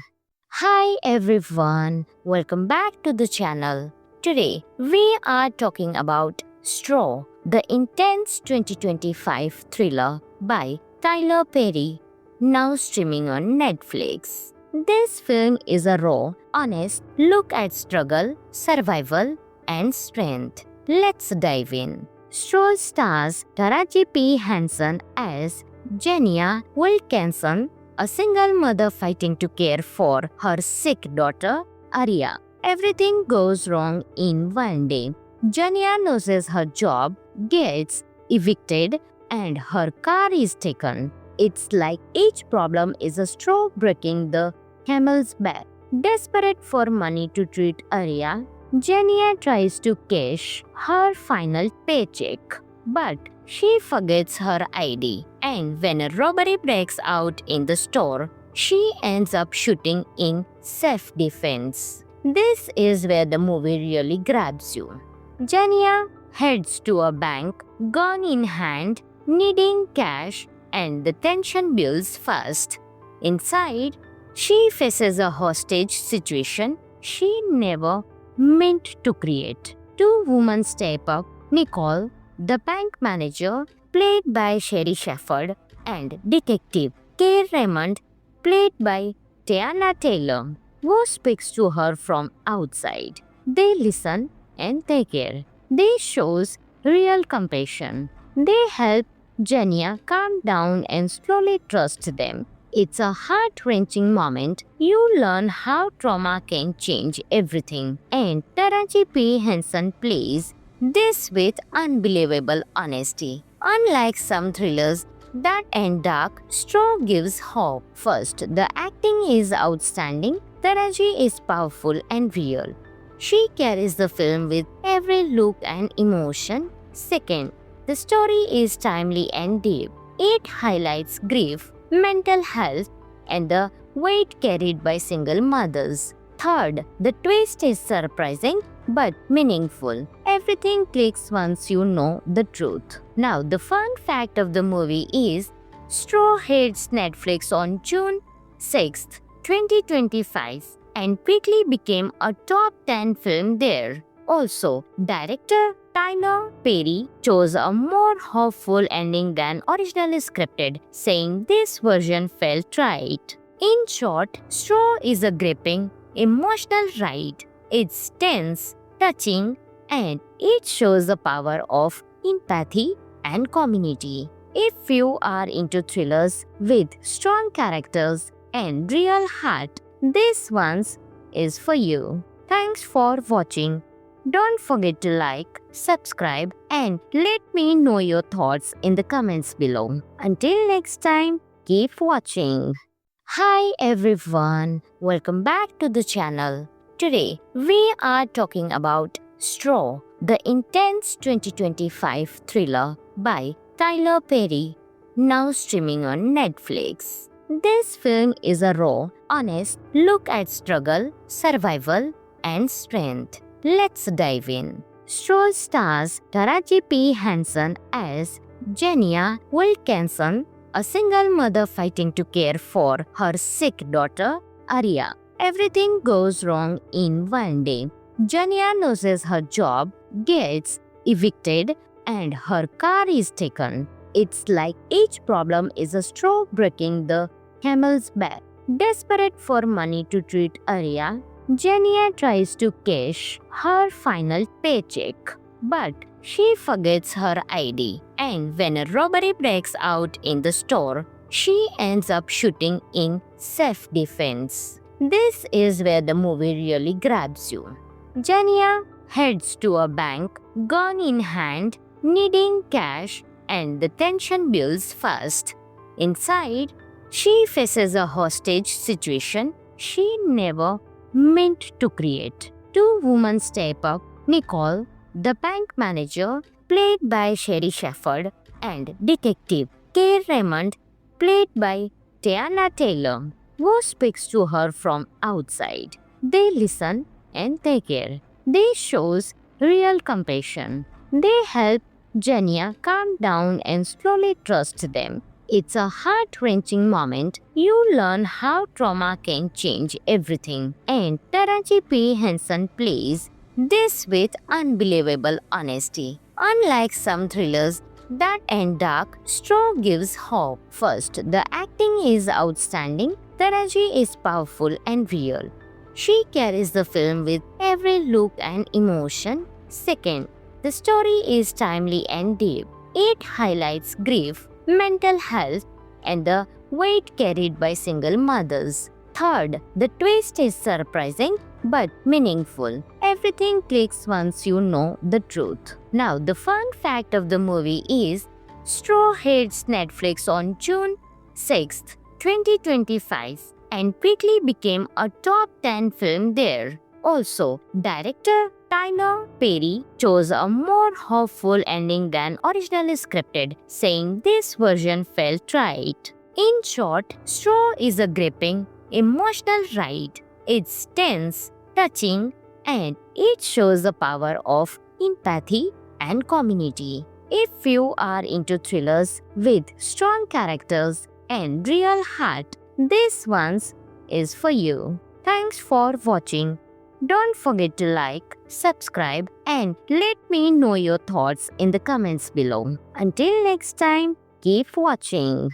Hi everyone, welcome back to the channel. Today, we are talking about Straw, the intense 2025 thriller by Tyler Perry, now streaming on Netflix. This film is a raw, honest look at struggle, survival, and strength. Let's dive in. Straw stars Taraji P. Henson as Jenya Wilkinson, a single mother fighting to care for her sick daughter, Arya. Everything goes wrong in one day. Jenya loses her job, gets evicted, and her car is taken. It's like each problem is a straw breaking the camel's back. Desperate for money to treat Arya, Jenya tries to cash her final paycheck, but she forgets her ID, and when a robbery breaks out in the store, she ends up shooting in self-defense. This is where the movie really grabs you. Jenya heads to a bank, gun in hand, needing cash, and the tension builds fast. Inside, she faces a hostage situation she never meant to create. Two women step up, Nicole, the bank manager, played by Sherry Shepherd, and Detective Kay Raymond, played by Tiana Taylor, who speaks to her from outside. They listen and they care. They shows real compassion. They help Jenya calm down and slowly trust them. It's a heart-wrenching moment. You learn how trauma can change everything. And Taraji P. Henson plays this with unbelievable honesty. Unlike some thrillers that end dark, Straw gives hope. First, the acting is outstanding. Taraji is powerful and real. She carries the film with every look and emotion. Second, the story is timely and deep. It highlights grief, mental health, and the weight carried by single mothers. Third, the twist is surprising but meaningful. Everything clicks once you know the truth. Now, the fun fact of the movie is Straw hits Netflix on June 6th, 2025 and quickly became a top 10 film there. Also, director Tyler Perry chose a more hopeful ending than originally scripted, saying this version felt right. In short, Straw is a gripping, emotional ride. It's tense, touching, and it shows the power of empathy and community. If you are into thrillers with strong characters and real heart, this one is for you. Thanks for watching. Don't forget to like, subscribe, and let me know your thoughts in the comments below. Until next time, keep watching. Hi everyone, welcome back to the channel. Today we are talking about Straw, the intense 2025 thriller by Tyler Perry, now streaming on Netflix. This film is a raw, honest look at struggle, survival, and strength. Let's dive in. Straw stars Taraji P. Henson as Jenia Wilkinson, a single mother fighting to care for her sick daughter, Arya. Everything goes wrong in one day. Jania loses her job, gets evicted, and her car is taken. It's like each problem is a straw breaking the camel's back. Desperate for money to treat Arya, Jania tries to cash her final paycheck, but she forgets her ID, and when a robbery breaks out in the store, she ends up shooting in self-defense. This is where the movie really grabs you. Jania heads to a bank, gun in hand, needing cash, and the tension builds fast. Inside, she faces a hostage situation she never meant to create. Two women step up, Nicole, the bank manager, played by Sherry Shepherd, and Detective Kay Raymond, played by Tiana Taylor, who speaks to her from outside. They listen and they care. They shows real compassion. They help Jenia calm down and slowly trust them. It's a heart-wrenching moment. You learn how trauma can change everything. And Taraji P. Henson plays this with unbelievable honesty. Unlike some thrillers that end dark, Straw gives hope. First, the acting is outstanding. Taraji is powerful and real. She carries the film with every look and emotion. Second, the story is timely and deep. It highlights grief, mental health, and the weight carried by single mothers. Third, the twist is surprising but meaningful. Everything clicks once you know the truth. Now, the fun fact of the movie is Straw hits Netflix on June 6th, 2025 and quickly became a top 10 film there. Also, director Tyler Perry chose a more hopeful ending than originally scripted, saying this version felt right. In short, Straw is a gripping, emotional ride. It's tense, touching, and it shows the power of empathy and community. If you are into thrillers with strong characters and real heart, this one is for you. Thanks for watching. Don't forget to like, subscribe, and let me know your thoughts in the comments below. Until next time, keep watching.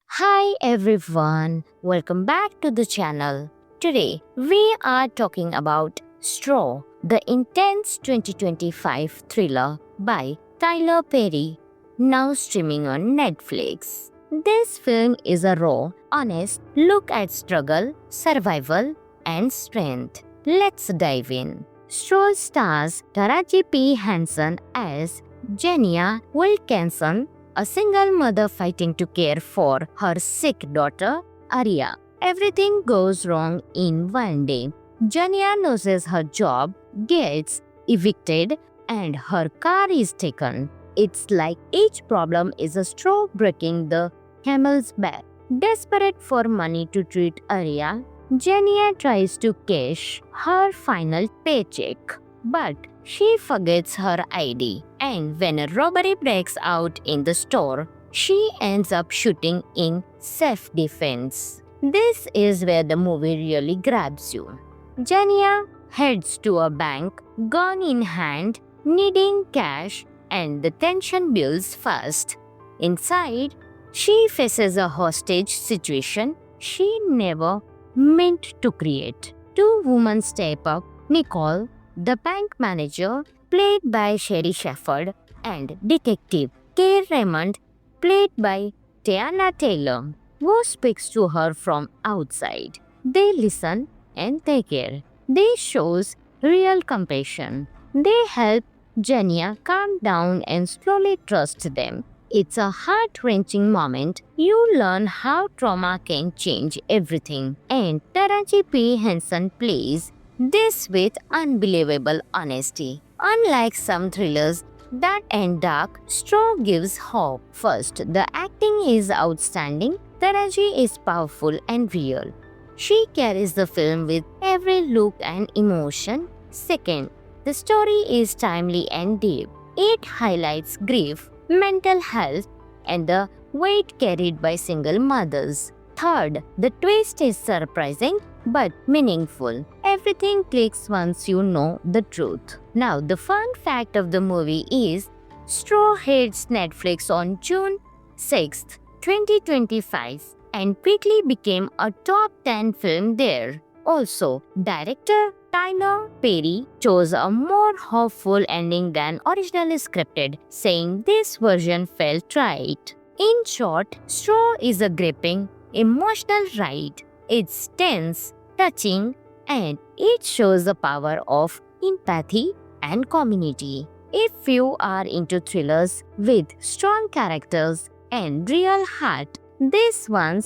Hi everyone, welcome back to the channel. Today, we are talking about Straw, the intense 2025 thriller by Tyler Perry, now streaming on Netflix. This film is a raw, honest look at struggle, survival, and strength. Let's dive in. Straw stars Taraji P. Henson as Jenia Wilkinson, a single mother fighting to care for her sick daughter, Arya. Everything goes wrong in one day. Jania loses her job, gets evicted, and her car is taken. It's like each problem is a straw breaking the camel's back. Desperate for money to treat Arya, Jania tries to cash her final paycheck, but she forgets her ID, and when a robbery breaks out in the store, she ends up shooting in self-defense. This is where the movie really grabs you. Jania heads to a bank, gun in hand, needing cash, and the tension builds fast. Inside, she faces a hostage situation she never meant to create. Two women step up, Nicole, the bank manager, played by Sherry Shepherd, and Detective Kay Raymond, played by Tiana Taylor, who speaks to her from outside. They listen and they care. They shows real compassion. They help Jenia calm down and slowly trust them. It's a heart-wrenching moment. You learn how trauma can change everything. And Taraji P. Henson plays this with unbelievable honesty. Unlike some thrillers that end dark, Straw gives hope. First, the acting is outstanding. Taraji is powerful and real. She carries the film with every look and emotion. Second, the story is timely and deep. It highlights grief, mental health, and the weight carried by single mothers. Third, the twist is surprising but meaningful. Everything clicks once you know the truth. Now, the fun fact of the movie is Straw hits Netflix on June 6th, 2025 and quickly became a top 10 film there. Also, director Tyler Perry chose a more hopeful ending than originally scripted, saying this version felt right. In short, Straw is a gripping, emotional ride. It's tense, touching, and it shows the power of empathy and community. If you are into thrillers with strong characters and real heart, this one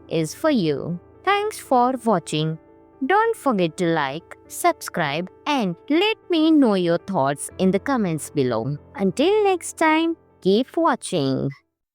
is for you. Thanks for watching. Don't forget to like, subscribe, and let me know your thoughts in the comments below. Until next time, keep watching.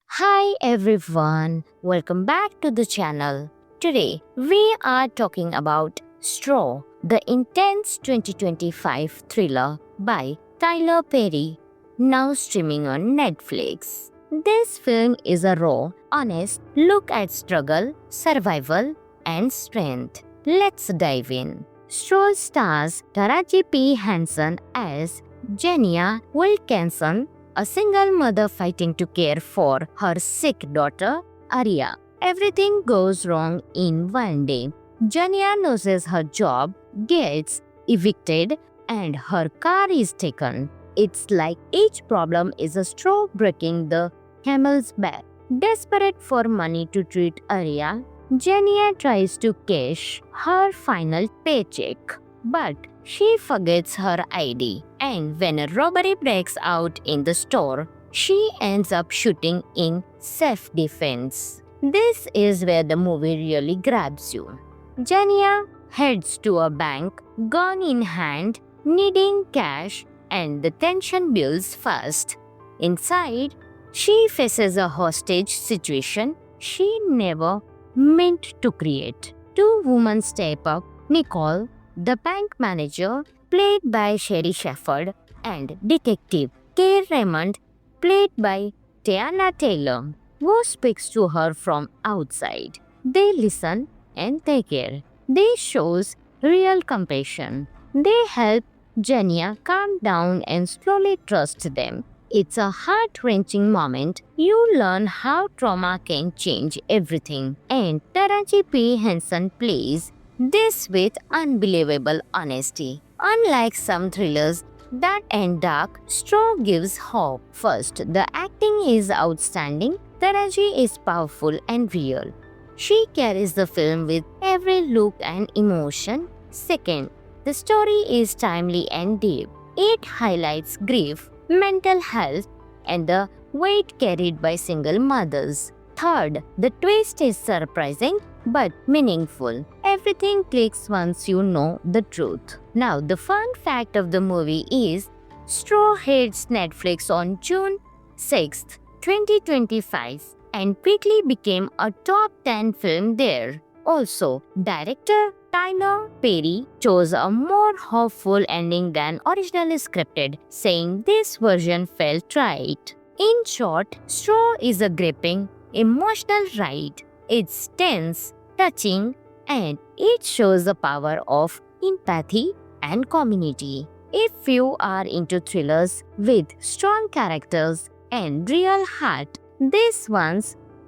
Hi everyone, welcome back to the channel. Today, we are talking about Straw, the intense 2025 thriller by Tyler Perry, now streaming on Netflix. This film is a raw, honest look at struggle, survival, and strength. Let's dive in. Straw stars Taraji P. Henson as Jenia Wilkinson, a single mother fighting to care for her sick daughter, Arya. Everything goes wrong in one day. Jenia loses her job, gets evicted, and her car is taken. It's like each problem is a straw breaking the camel's back. Desperate for money to treat Arya, Jenia tries to cash her final paycheck, but she forgets her ID, and when a robbery breaks out in the store, she ends up shooting in self-defense. This is where the movie really grabs you. Jenia heads to a bank, gun in hand, needing cash, and the tension builds fast. Inside, she faces a hostage situation she never meant to create. Two women step up, Nicole, the bank manager, played by Sherry Shepherd, and Detective Kay Raymond, played by Tiana Taylor, who speaks to her from outside. They listen and they care. They shows real compassion. They help Jenia calm down and slowly trust them. It's a heart-wrenching moment. You learn how trauma can change everything. And Taraji P. Henson plays this with unbelievable honesty. Unlike some thrillers that end dark, Straw gives hope. First, the acting is outstanding. Taraji is powerful and real. She carries the film with every look and emotion. Second, the story is timely and deep. It highlights grief, mental health, and the weight carried by single mothers. Third, the twist is surprising but meaningful. Everything clicks once you know the truth. Now, the fun fact of the movie is Straw hits Netflix on June 6th, 2025 and quickly became a top 10 film there. Also, director Tyler Perry chose a more hopeful ending than originally scripted, saying this version felt right. In short, Straw is a gripping, emotional ride. It's tense, touching, and it shows the power of empathy and community. If you are into thrillers with strong characters and real heart, this one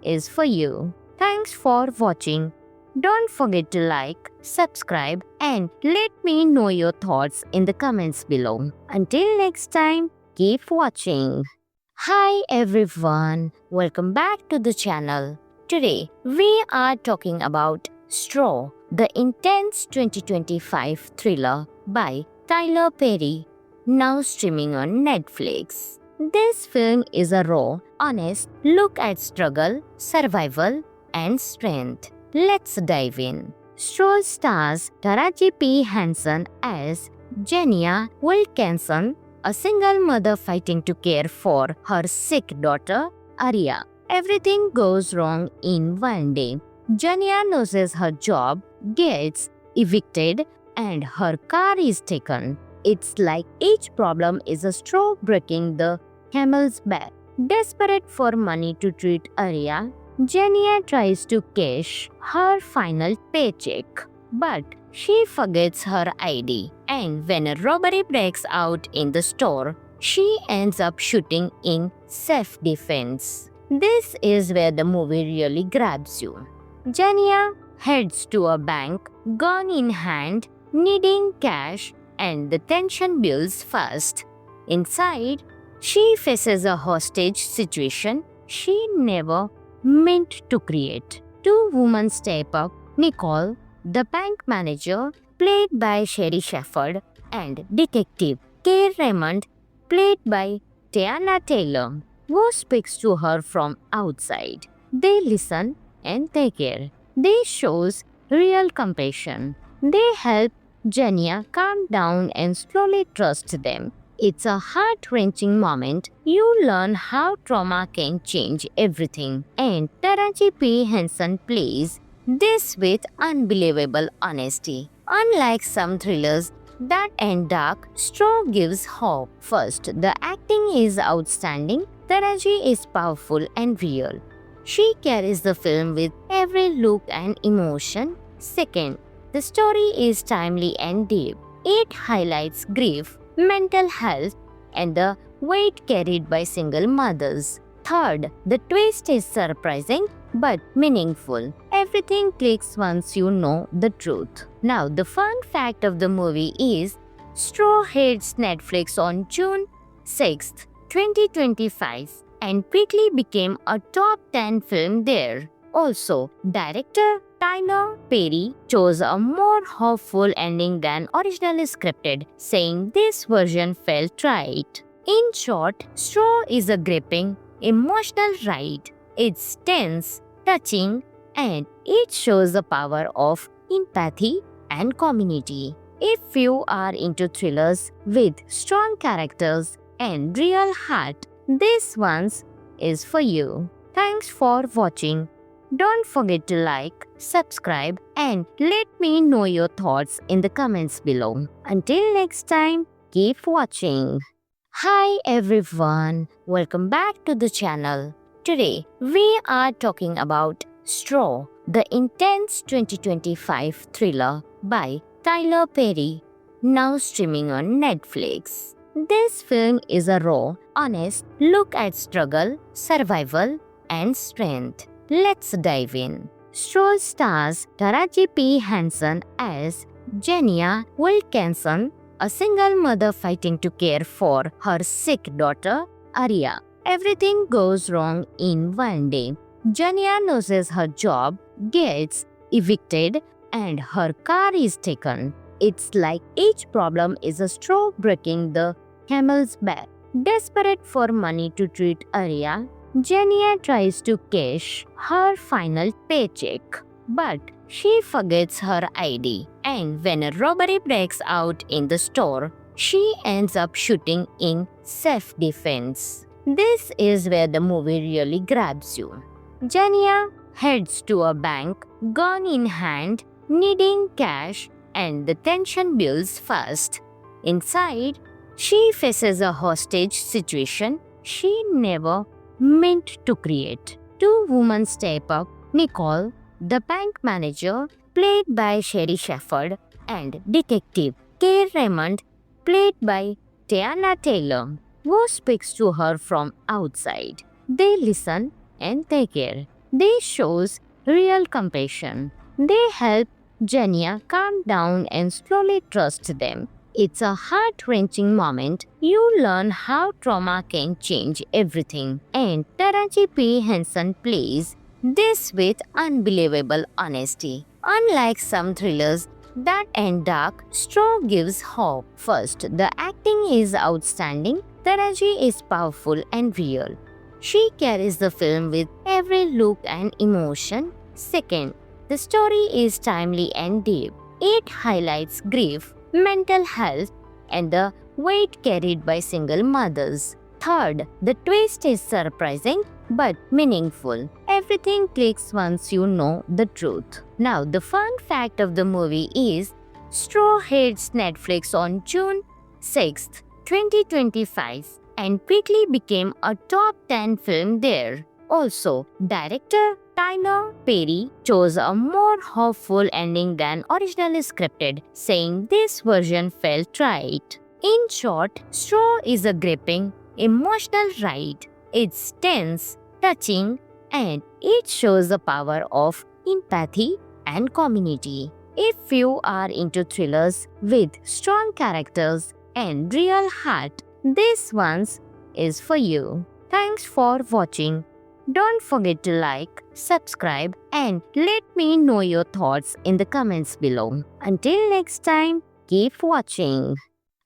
is for you. Thanks for watching. Don't forget to like, subscribe, and let me know your thoughts in the comments below. Until next time, keep watching. Hi everyone, welcome back to the channel. Today, we are talking about Straw, the intense 2025 thriller by Tyler Perry, now streaming on Netflix. This film is a raw, honest look at struggle, survival, and strength. Let's dive in. Stroll stars Taraji P. Henson as Jenia Wilkinson, a single mother fighting to care for her sick daughter, Arya. Everything goes wrong in one day. Jenia loses her job, gets evicted, and her car is taken. It's like each problem is a straw breaking the camel's back. Desperate for money to treat Arya, Jenia tries to cash her final paycheck. But she forgets her ID, and when a robbery breaks out in the store, she ends up shooting in self-defense. This is where the movie really grabs you. Jania heads to a bank, gun in hand, needing cash, and the tension builds fast. Inside, she faces a hostage situation she never meant to create. Two women step up, Nicole, the bank manager, played by Sherry Shepherd, and Detective Kay Raymond, played by Tiana Taylor, who speaks to her from outside. They listen and they care. They shows real compassion. They help Jenia calm down and slowly trust them. It's a heart-wrenching moment. You learn how trauma can change everything. And Taraji P. Henson plays this with unbelievable honesty. Unlike some thrillers that end dark, Straw gives hope. First, the acting is outstanding. Taraji is powerful and real. She carries the film with every look and emotion. Second, the story is timely and deep. It highlights grief, mental health, and the weight carried by single mothers. Third, the twist is surprising but meaningful. Everything clicks once you know the truth. Now, the fun fact of the movie is Straw hits Netflix on June 6th, 2025 and quickly became a top 10 film there. Also, director Tyler Perry chose a more hopeful ending than originally scripted, saying this version felt right. In short, Straw is a gripping, emotional ride. It's tense, touching, and it shows the power of empathy and community. If you are into thrillers with strong characters and real heart, this one is for you. Thanks for watching. Don't forget to like, subscribe, and let me know your thoughts in the comments below. Until next time, keep watching. Hi everyone, welcome back to the channel. Today, we are talking about Straw, the intense 2025 thriller by Tyler Perry, now streaming on Netflix. This film is a raw, honest look at struggle, survival, and strength. Let's dive in. Straw stars Taraji P. Henson as Jenia Wilkinson, a single mother fighting to care for her sick daughter, Arya. Everything goes wrong in one day. Jenia loses her job, gets evicted, and her car is taken. It's like each problem is a straw breaking the camel's back. Desperate for money to treat Arya, Jenia tries to cash her final paycheck. But she forgets her ID, and when a robbery breaks out in the store, she ends up shooting in self-defense. This is where the movie really grabs you. Jenia heads to a bank, gun in hand, needing cash, and the tension builds fast. Inside, she faces a hostage situation she never meant to create. Two women step up, Nicole, the bank manager, played by Sherry Shepherd, and Detective Kay Raymond, played by Tiana Taylor, who speaks to her from outside. They listen and they care. They shows real compassion. They help Jenia calm down and slowly trust them. It's a heart-wrenching moment. You learn how trauma can change everything. And Taraji P. Henson plays this with unbelievable honesty. Unlike some thrillers that end dark, Straw gives hope. First, the acting is outstanding. Taraji is powerful and real. She carries the film with every look and emotion. Second, the story is timely and deep. It highlights grief, mental health, and the weight carried by single mothers. Third, the twist is surprising but meaningful. Everything clicks once you know the truth. Now, the fun fact of the movie is Straw hits Netflix on June 6th, 2025 and quickly became a top 10 film there. Also, director Tyler Perry chose a more hopeful ending than originally scripted, saying this version felt right. In short, Straw is a gripping, emotional ride. It's tense, touching, and it shows the power of empathy and community. If you are into thrillers with strong characters and real heart, this one is for you. Thanks for watching. Don't forget to like, subscribe, and let me know your thoughts in the comments below. Until next time, keep watching.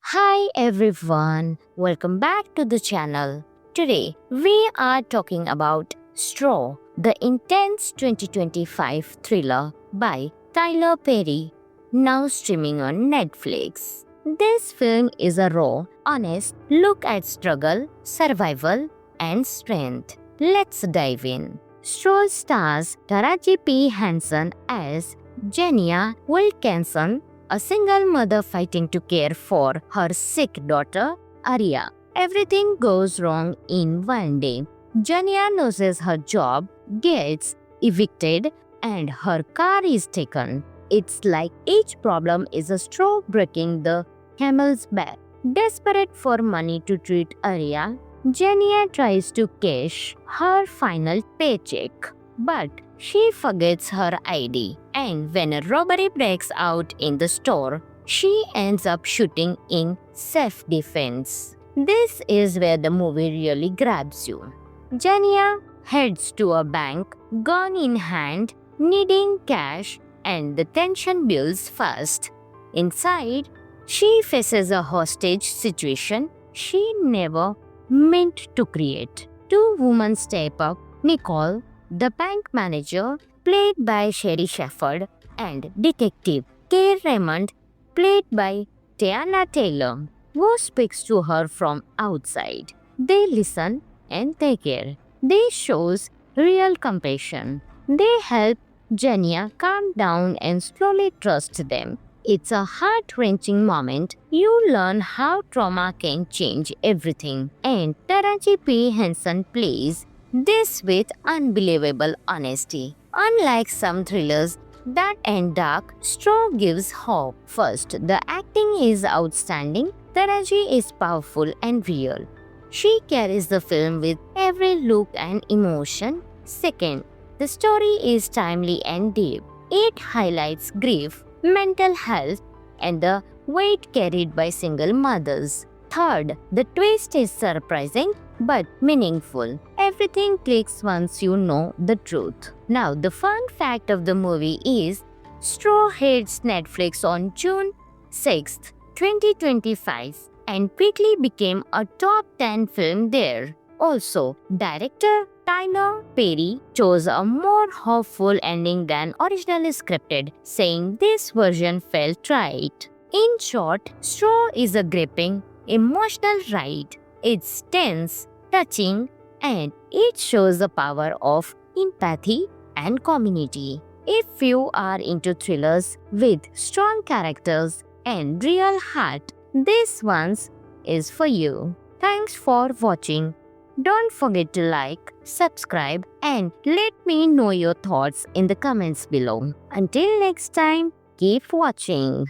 Hi everyone, welcome back to the channel. Today, we are talking about Straw, the intense 2025 thriller by Tyler Perry, now streaming on Netflix. This film is a raw, honest look at struggle, survival, and strength. Let's dive in. Straw stars Taraji P. Henson as Jenia Wilkinson, a single mother fighting to care for her sick daughter, Arya. Everything goes wrong in one day. Jenia loses her job, gets evicted, and her car is taken. It's like each problem is a straw breaking the camel's back. Desperate for money to treat Arya, Jenia tries to cash her final paycheck, but she forgets her ID, and when a robbery breaks out in the store, she ends up shooting in self-defense. This is where the movie really grabs you. Jenia heads to a bank, gun in hand, needing cash, and the tension builds fast. Inside, she faces a hostage situation she never meant to create. Two women step up, Nicole, the bank manager, played by Sherry Shepherd, and Detective Kay Raymond, played by Tiana Taylor, who speaks to her from outside. They listen and they care. They shows real compassion. They help Jenia calm down and slowly trust them. It's a heart-wrenching moment. You learn how trauma can change everything. And Taraji P. Henson plays this with unbelievable honesty. Unlike some thrillers that end dark, Straw gives hope. First, the acting is outstanding. Taraji is powerful and real. She carries the film with every look and emotion. Second, the story is timely and deep. It highlights grief, mental health, and the weight carried by single mothers. Third, the twist is surprising but meaningful. Everything clicks once you know the truth. Now, the fun fact of the movie is Straw hits Netflix on June 6th, 2025 and quickly became a top 10 film there. Also, director Tyler Perry chose a more hopeful ending than originally scripted, saying this version felt right. In short, Straw is a gripping, emotional ride. It's tense, touching, and it shows the power of empathy and community. If you are into thrillers with strong characters and real heart, this one is for you. Thanks for watching. Don't forget to like, subscribe, and let me know your thoughts in the comments below. Until next time, keep watching.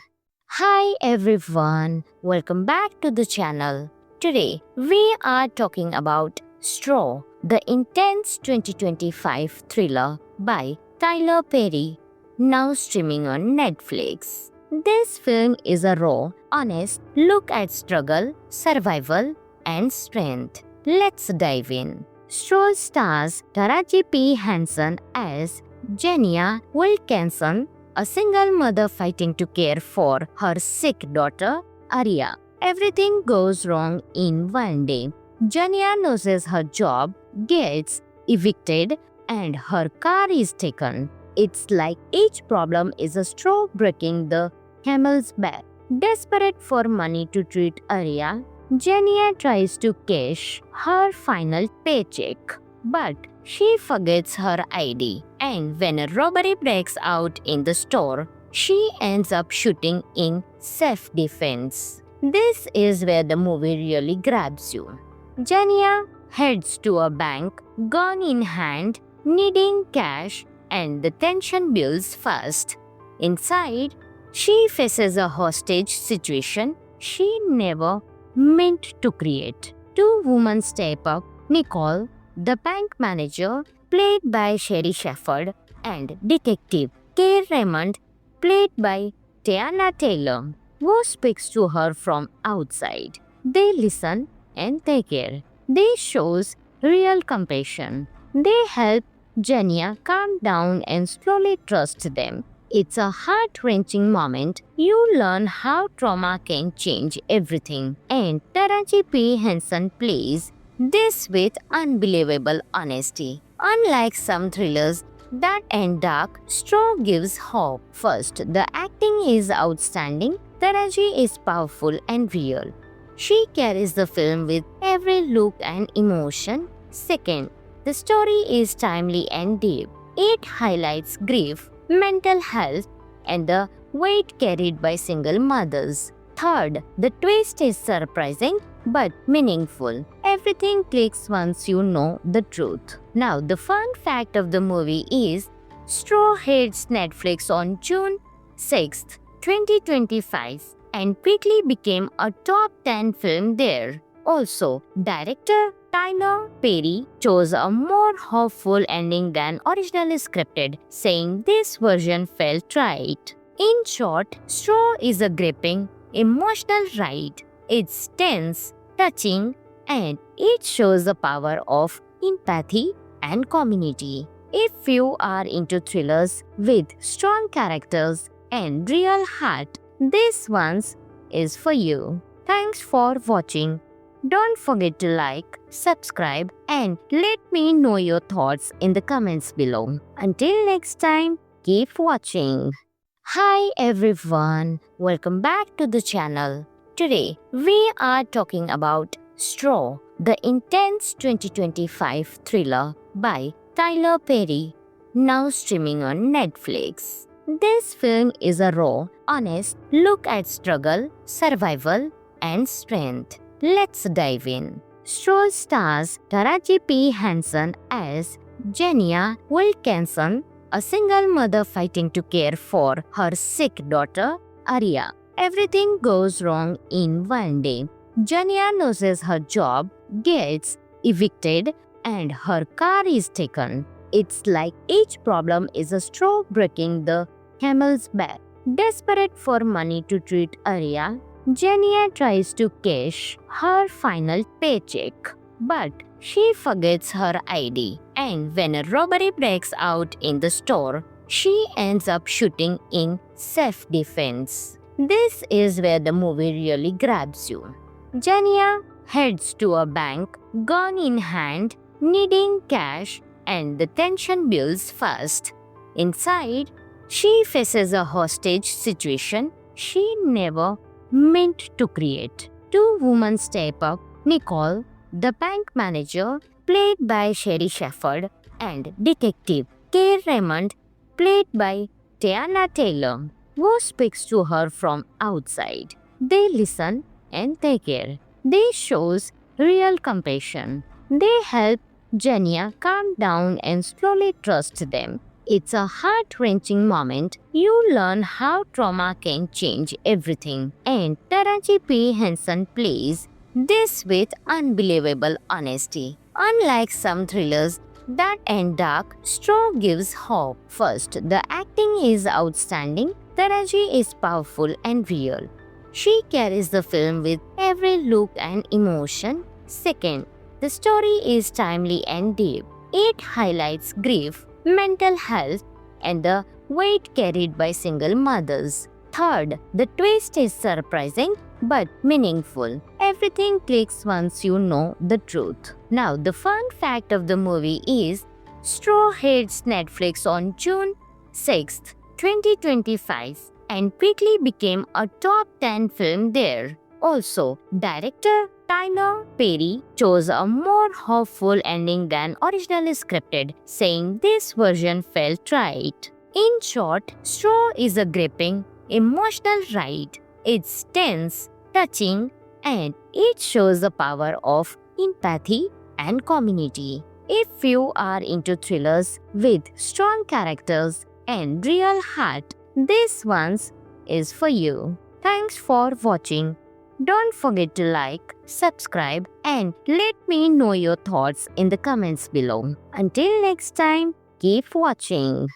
Hi everyone, welcome back to the channel. Today, we are talking about Straw, the intense 2025 thriller by Tyler Perry, now streaming on Netflix. This film is a raw, honest look at struggle, survival, and strength. Let's dive in. Straw stars Taraji P. Henson as Jenia Wilkinson, a single mother fighting to care for her sick daughter, Arya. Everything goes wrong in one day. Jania loses her job, gets evicted, and her car is taken. It's like each problem is a straw breaking the camel's back. Desperate for money to treat Arya, Jania tries to cash her final paycheck. But she forgets her ID, and when a robbery breaks out in the store, she ends up shooting in self defense. This is where the movie really grabs you. Jania heads to a bank, gun in hand, needing cash, and the tension builds fast. Inside, she faces a hostage situation she never meant to create. Two women step up: Nicole, the bank manager, played by Sherry Shepherd, and Detective Kay Raymond, played by Tiana Taylor, who speaks to her from outside. They listen and they care. They shows real compassion. They help Jania calm down and slowly trust them. It's a heart-wrenching moment. You learn how trauma can change everything. And Taraji P. Henson plays this with unbelievable honesty. Unlike some thrillers that end dark, Straw gives hope. First, the acting is outstanding. Taraji is powerful and real. She carries the film with every look and emotion. Second, the story is timely and deep. It highlights grief, mental health, and the weight carried by single mothers. Third, the twist is surprising but meaningful. Everything clicks once you know the truth. Now, the fun fact of the movie is Straw hits Netflix on June 6th, 2025 and quickly became a top 10 film there. Also, director Tyler Perry chose a more hopeful ending than originally scripted, saying this version felt right. In short, Straw is a gripping, emotional ride. It's tense, touching, and it shows the power of empathy and community. If you are into thrillers with strong characters and real heart, this one is for you. Thanks for watching. Don't forget to like, subscribe, and let me know your thoughts in the comments below. Until next time, keep watching. Hi everyone, welcome back to the channel. Today, we are talking about Straw, the intense 2025 thriller by Tyler Perry, now streaming on Netflix. This film is a raw, honest look at struggle, survival, and strength. Let's dive in. Straw stars Taraji P. Henson as Jania Wilkinson, a single mother fighting to care for her sick daughter, Arya. Everything goes wrong in one day. Jania loses her job, gets evicted, and her car is taken. It's like each problem is a straw breaking the camel's back. Desperate for money to treat Arya, Jania tries to cash her final paycheck. But she forgets her ID, and when a robbery breaks out in the store, she ends up shooting in self-defense. This is where the movie really grabs you. Jania heads to a bank, gun in hand, needing cash, and the tension builds fast. Inside, she faces a hostage situation she never meant to create. Two women step up: Nicole, the bank manager, played by Sherry Shepherd, and Detective Kay Raymond, played by Tiana Taylor, who speaks to her from outside. They listen and they care. They shows real compassion. They help Jania calm down and slowly trust them. It's a heart-wrenching moment. You learn how trauma can change everything. And Taraji P. Henson plays this with unbelievable honesty. Unlike some thrillers that end dark, Straw gives hope. First, the acting is outstanding. Taraji is powerful and real. She carries the film with every look and emotion. Second, the story is timely and deep. It highlights grief, mental health, and the weight carried by single mothers. Third, the twist is surprising but meaningful. Everything clicks once you know the truth. Now, the fun fact of the movie is Straw hits Netflix on June 6, 2025 and quickly became a top 10 film there. Also, director Tyler Perry chose a more hopeful ending than originally scripted, saying this version felt right. In short, Straw is a gripping, emotional ride. It's tense, touching, and it shows the power of empathy and community. If you are into thrillers with strong characters and real heart, this one is for you. Thanks for watching. Don't forget to like, subscribe, and let me know your thoughts in the comments below. Until next time, keep watching.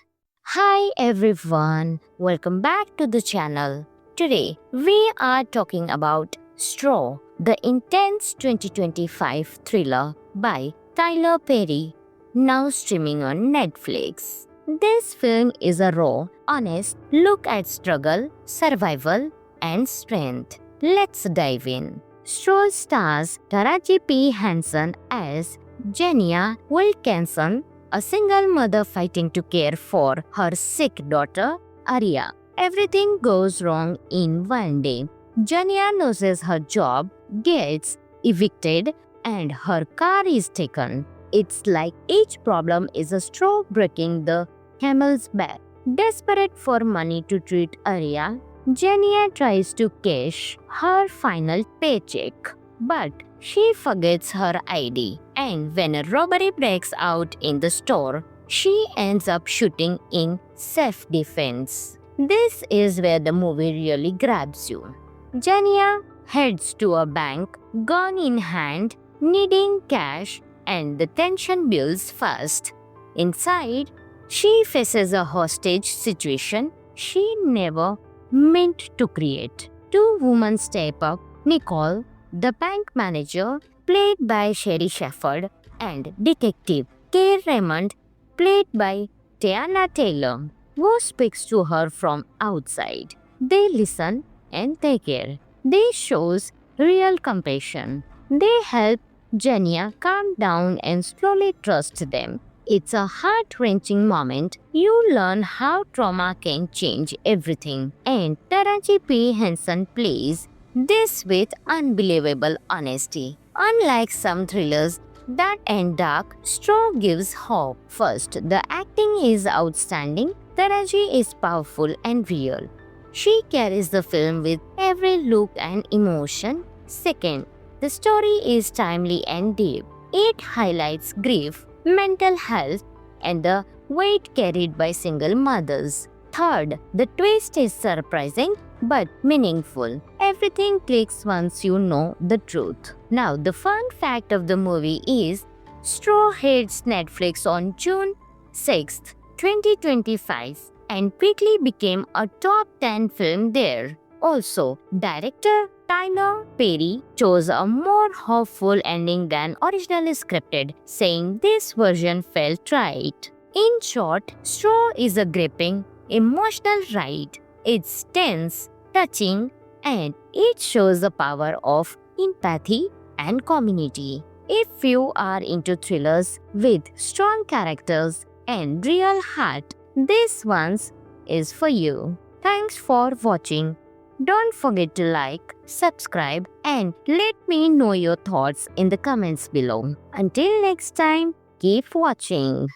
Hi everyone, welcome back to the channel. Today, we are talking about Straw, the intense 2025 thriller by Tyler Perry, now streaming on Netflix. This film is a raw, honest look at struggle, survival, and strength. Let's dive in. Straw stars Taraji P. Henson as Jenia Wilkinson, a single mother fighting to care for her sick daughter, Arya. Everything goes wrong in one day. Jenia loses her job, gets evicted, and her car is taken. It's like each problem is a straw breaking the camel's back. Desperate for money to treat Arya, Jenia tries to cash her final paycheck, but she forgets her ID, and when a robbery breaks out in the store, she ends up shooting in self-defense. This is where the movie really grabs you. Jenia heads to a bank, gun in hand, needing cash, and the tension builds fast. Inside, she faces a hostage situation she never meant to create. Two women step up, Nicole, the bank manager, played by Sherry Shepherd, and Detective Kay Raymond, played by Tiana Taylor, who speaks to her from outside. They listen and they care. They shows real compassion. They help Jenia calm down and slowly trust them. It's a heart-wrenching moment. You learn how trauma can change everything. And Taraji P. Henson plays this with unbelievable honesty. Unlike some thrillers that end dark, Straw gives hope. First, the acting is outstanding. Taraji is powerful and real. She carries the film with every look and emotion. Second, the story is timely and deep. It highlights grief, mental health, and the weight carried by single mothers. Third, the twist is surprising but meaningful. Everything clicks once you know the truth. Now, the fun fact of the movie is Straw hits Netflix on June 6, 2025 and quickly became a top 10 film there. Also, director Tyler Perry chose a more hopeful ending than originally scripted, saying this version felt right. In short, Straw is a gripping, emotional ride. It's tense, touching, and it shows the power of empathy and community. If you are into thrillers with strong characters and real heart, this one is for you. Thanks for watching. Don't forget to like, subscribe, and let me know your thoughts in the comments below. Until next time, keep watching.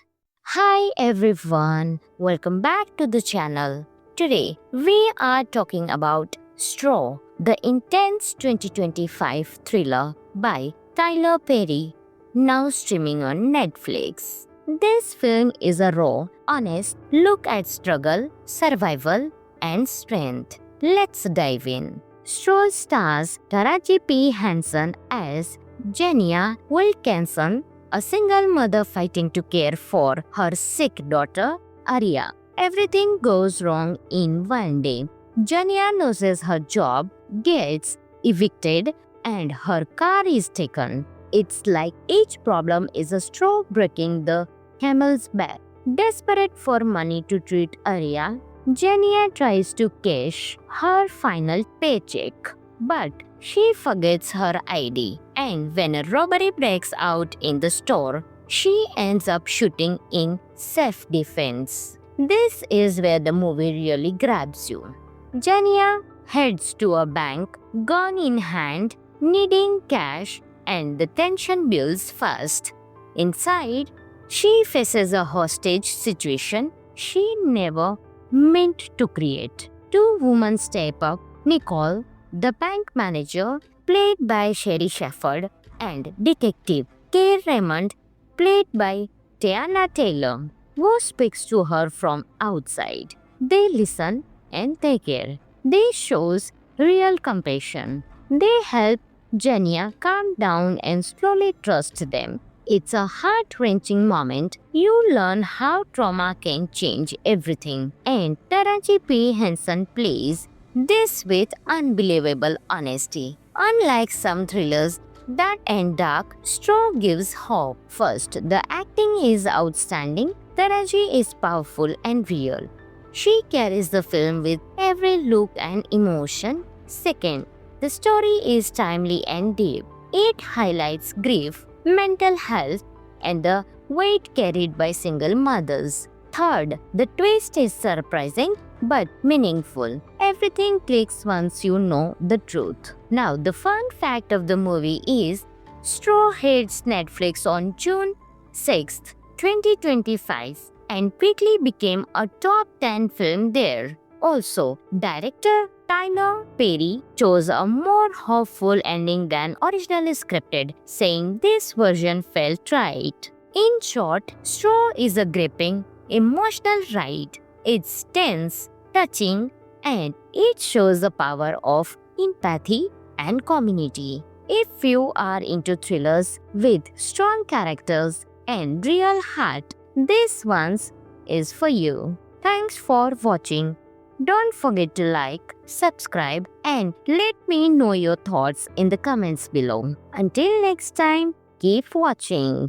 Hi everyone, welcome back to the channel. Today, we are talking about Straw, the intense 2025 thriller by Tyler Perry, now streaming on Netflix. This film is a raw, honest look at struggle, survival, and strength. Let's dive in. Straw stars Taraji P. Henson as Jenia Wilkinson, a single mother fighting to care for her sick daughter, Arya. Everything goes wrong in one day. Jenia loses her job, gets evicted, and her car is taken. It's like each problem is a straw breaking the camel's back. Desperate for money to treat Arya, Jenia tries to cash her final paycheck, but she forgets her ID, and when a robbery breaks out in the store, she ends up shooting in self-defense. This is where the movie really grabs you. Jania heads to a bank, gun in hand, needing cash, and the tension builds fast. Inside, she faces a hostage situation she never meant to create. Two women step up: Nicole, the bank manager, played by Sherry Shepherd, and Detective Kay Raymond, played by Tiana Taylor, who speaks to her from outside. They listen and they care. They shows real compassion. They help Jania calm down and slowly trust them. It's a heart-wrenching moment. You learn how trauma can change everything. And Taraji P. Henson plays this with unbelievable honesty. Unlike some thrillers that end dark, Straw gives hope. First, the acting is outstanding. Taraji is powerful and real. She carries the film with every look and emotion. Second, the story is timely and deep. It highlights grief, mental health, and the weight carried by single mothers. Third, the twist is surprising but meaningful. Everything clicks once you know the truth. Now, the fun fact of the movie is Straw hits Netflix on June 6th, 2025, and quickly became a top 10 film there. Also, director Tyler Perry chose a more hopeful ending than originally scripted, saying this version felt right. In short, Straw is a gripping, emotional ride. It's tense, touching, and it shows the power of empathy and community. If you are into thrillers with strong characters and real heart, this one is for you. Thanks for watching. Don't forget to like, subscribe, and let me know your thoughts in the comments below. Until next time, keep watching.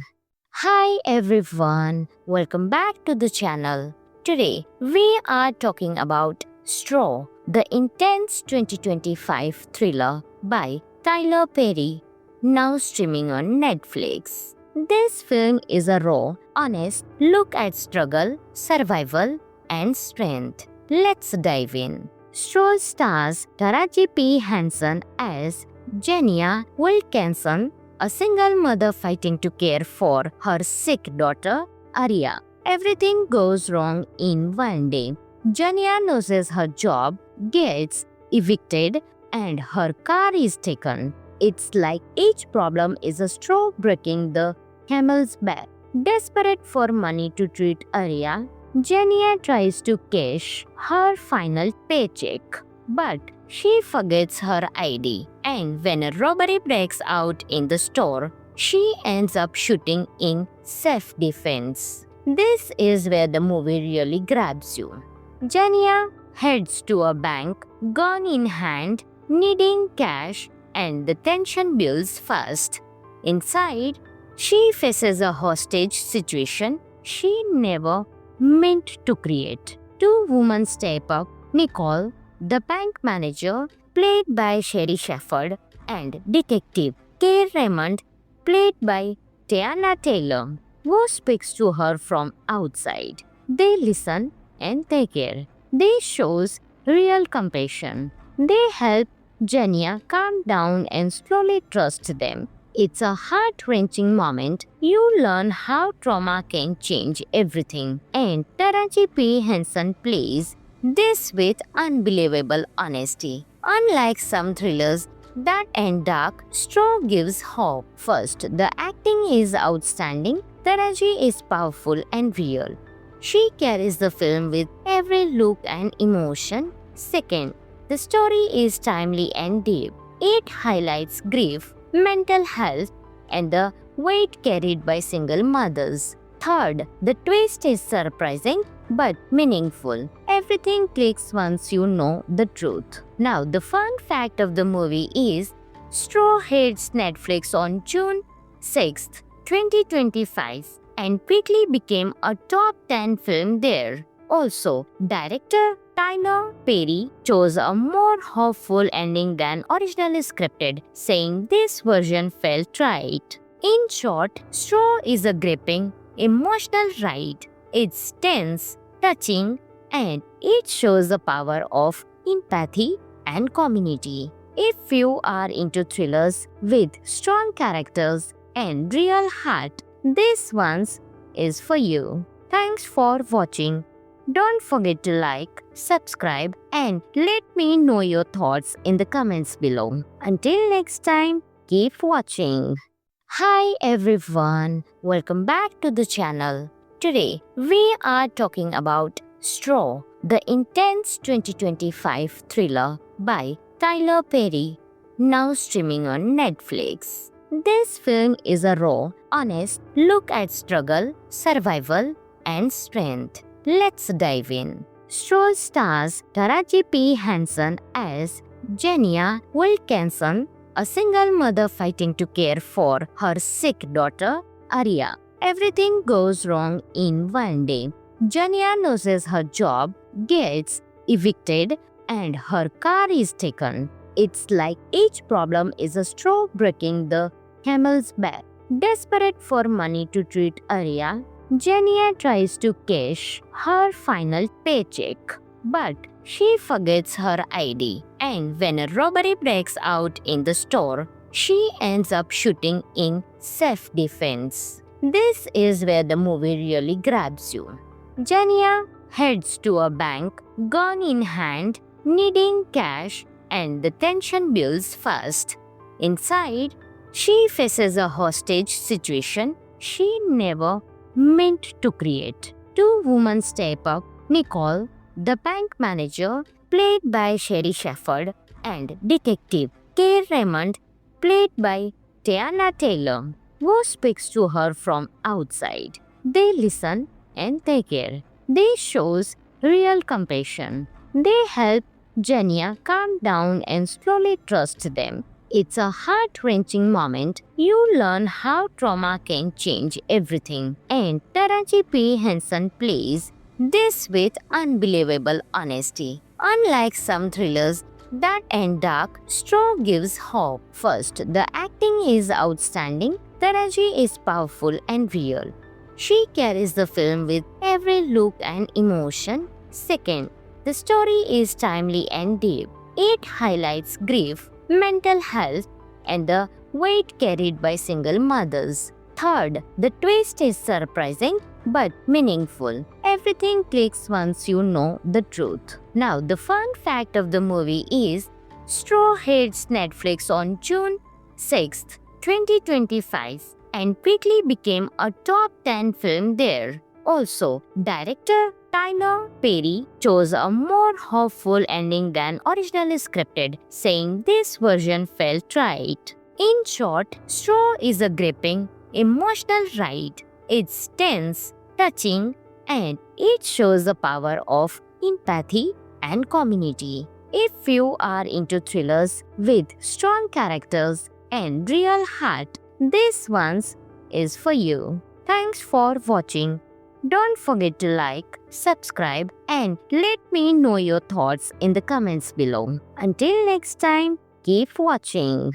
Hi everyone, welcome back to the channel. Today, we are talking about Straw, the intense 2025 thriller by Tyler Perry, now streaming on Netflix. This film is a raw, honest look at struggle, survival, and strength. Let's dive in. Straw stars Taraji P. Henson as Jania Wilkinson, a single mother fighting to care for her sick daughter, Arya. Everything goes wrong in one day. Jania loses her job, gets evicted, and her car is taken. It's like each problem is a straw breaking the camel's back. Desperate for money to treat Arya, Jania tries to cash her final paycheck, but she forgets her ID, and when a robbery breaks out in the store, she ends up shooting in self-defense. This is where the movie really grabs you. Jania heads to a bank, gun in hand, needing cash, and the tension builds fast. Inside, she faces a hostage situation she never meant to create. Two women step up: Nicole, the bank manager, played by Sherry Shepherd, and Detective Kay Raymond, played by Tiana Taylor, who speaks to her from outside. They listen and they care. They shows real compassion. They help Jania calm down and slowly trust them. It's a heart-wrenching moment. You learn how trauma can change everything. And Taraji P. Henson plays this with unbelievable honesty. Unlike some thrillers that end dark, Straw gives hope. First, the acting is outstanding. Taraji is powerful and real. She carries the film with every look and emotion. Second, the story is timely and deep. It highlights grief, mental health, and the weight carried by single mothers. Third, the twist is surprising but meaningful. Everything clicks once you know the truth. Now, the fun fact of the movie is Straw hits Netflix on June 6th, 2025, and quickly became a top 10 film there. Also, director Tyler Perry chose a more hopeful ending than originally scripted, saying this version felt right. In short, Straw is a gripping, emotional ride. It's tense, touching, and it shows the power of empathy and community. If you are into thrillers with strong characters and real heart, this one is for you. Thanks for watching. Don't forget to like, subscribe, and let me know your thoughts in the comments below. Until next time, keep watching. Hi everyone, welcome back to the channel. Today, we are talking about Straw, the intense 2025 thriller by Tyler Perry, now streaming on Netflix. This film is a raw, honest look at struggle, survival, and strength. Let's dive in. Straw stars Taraji P. Henson as Jenia Wilkinson, a single mother fighting to care for her sick daughter, Arya. Everything goes wrong in one day. Jenia loses her job, gets evicted, and her car is taken. It's like each problem is a straw breaking the camel's back. Desperate for money to treat Arya, Jenia tries to cash her final paycheck, but she forgets her ID, and when a robbery breaks out in the store, she ends up shooting in self-defense. This is where the movie really grabs you. Jenia heads to a bank, gun in hand, needing cash, and the tension builds fast. Inside, she faces a hostage situation she never meant to create. Two women step up, Nicole, the bank manager, played by Sherry Shepherd, and Detective Kay Raymond, played by Tiana Taylor, who speaks to her from outside. They listen and they care. They shows real compassion. They help Jenia calm down and slowly trust them. It's a heart-wrenching moment. You learn how trauma can change everything. And Taraji P. Henson plays this with unbelievable honesty. Unlike some thrillers that end dark, Straw gives hope. First, the acting is outstanding. Taraji is powerful and real. She carries the film with every look and emotion. Second, the story is timely and deep. It highlights grief, mental health, and the weight carried by single mothers. Third, the twist is surprising but meaningful. Everything clicks once you know the truth. Now, the fun fact of the movie is Straw hits Netflix on June 6th, 2025 and quickly became a top 10 film there. Also, director Tyler Perry chose a more hopeful ending than originally scripted, saying this version felt right. In short, Straw is a gripping, emotional ride. It's tense, touching, and it shows the power of empathy and community. If you are into thrillers with strong characters and real heart, this one is for you. Thanks for watching. Don't forget to like, subscribe, and let me know your thoughts in the comments below. Until next time, keep watching.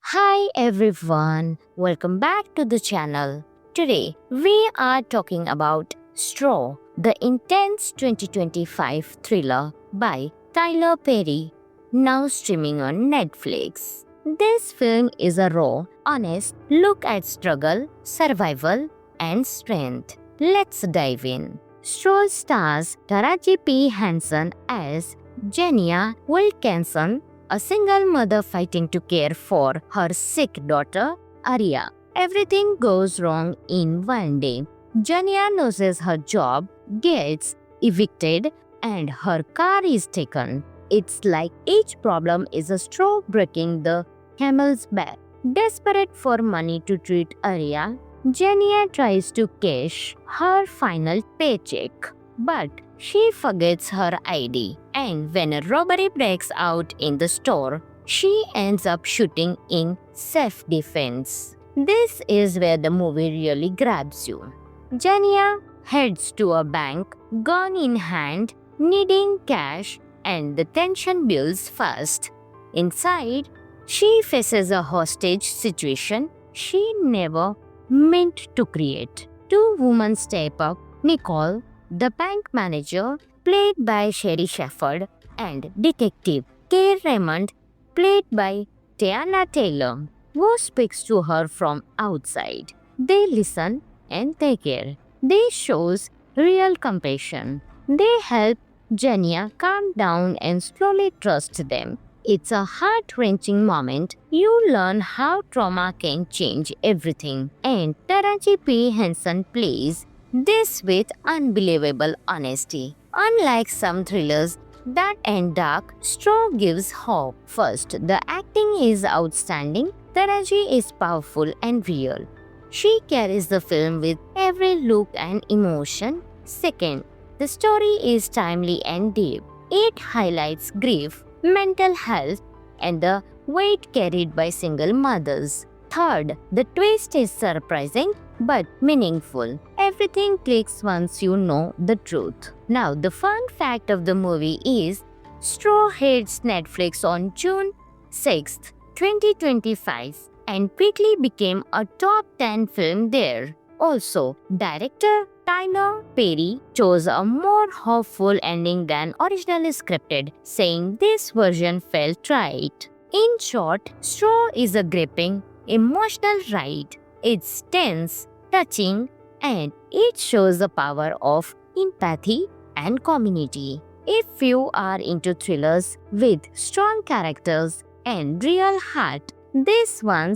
Hi everyone, welcome back to the channel. Today, we are talking about Straw, the intense 2025 thriller by Tyler Perry, now streaming on Netflix. This film is a raw, honest look at struggle, survival, and strength. Let's dive in. Straw stars Taraji P. Henson as Jenia Wilkinson, a single mother fighting to care for her sick daughter, Arya. Everything goes wrong in one day. Jenia loses her job, gets evicted, and her car is taken. It's like each problem is a straw breaking the camel's back. Desperate for money to treat Arya, Jenia tries to cash her final paycheck, but she forgets her ID, and when a robbery breaks out in the store, she ends up shooting in self-defense. This is where the movie really grabs you. Jenia heads to a bank, gun in hand, needing cash, and the tension builds fast. Inside, she faces a hostage situation she never meant to create. Two women step up: Nicole, the bank manager, played by Sherry Shepherd, and Detective Kay Raymond, played by Tiana Taylor, who speaks to her from outside. They listen and they care. They shows real compassion. They help Jania calm down and slowly trust them. It's a heart-wrenching moment. You learn how trauma can change everything. And Taraji P. Henson plays this with unbelievable honesty. Unlike some thrillers that end dark, Straw gives hope. First, the acting is outstanding. Taraji is powerful and real. She carries the film with every look and emotion. Second, the story is timely and deep. It highlights grief, mental health, and the weight carried by single mothers. Third, the twist is surprising but meaningful. Everything clicks once you know the truth. Now, the fun fact of the movie is Straw hits Netflix on June 6th, 2025 and quickly became a top 10 film there. Also, director Tyler Perry chose a more hopeful ending than originally scripted, saying this version felt right. In short, Straw is a gripping, emotional ride. It's tense, touching, and it shows the power of empathy and community. If you are into thrillers with strong characters and real heart, this one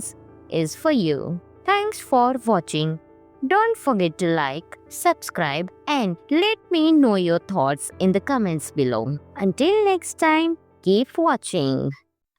is for you. Thanks for watching. Don't forget to like, subscribe, and let me know your thoughts in the comments below. Until next time, keep watching.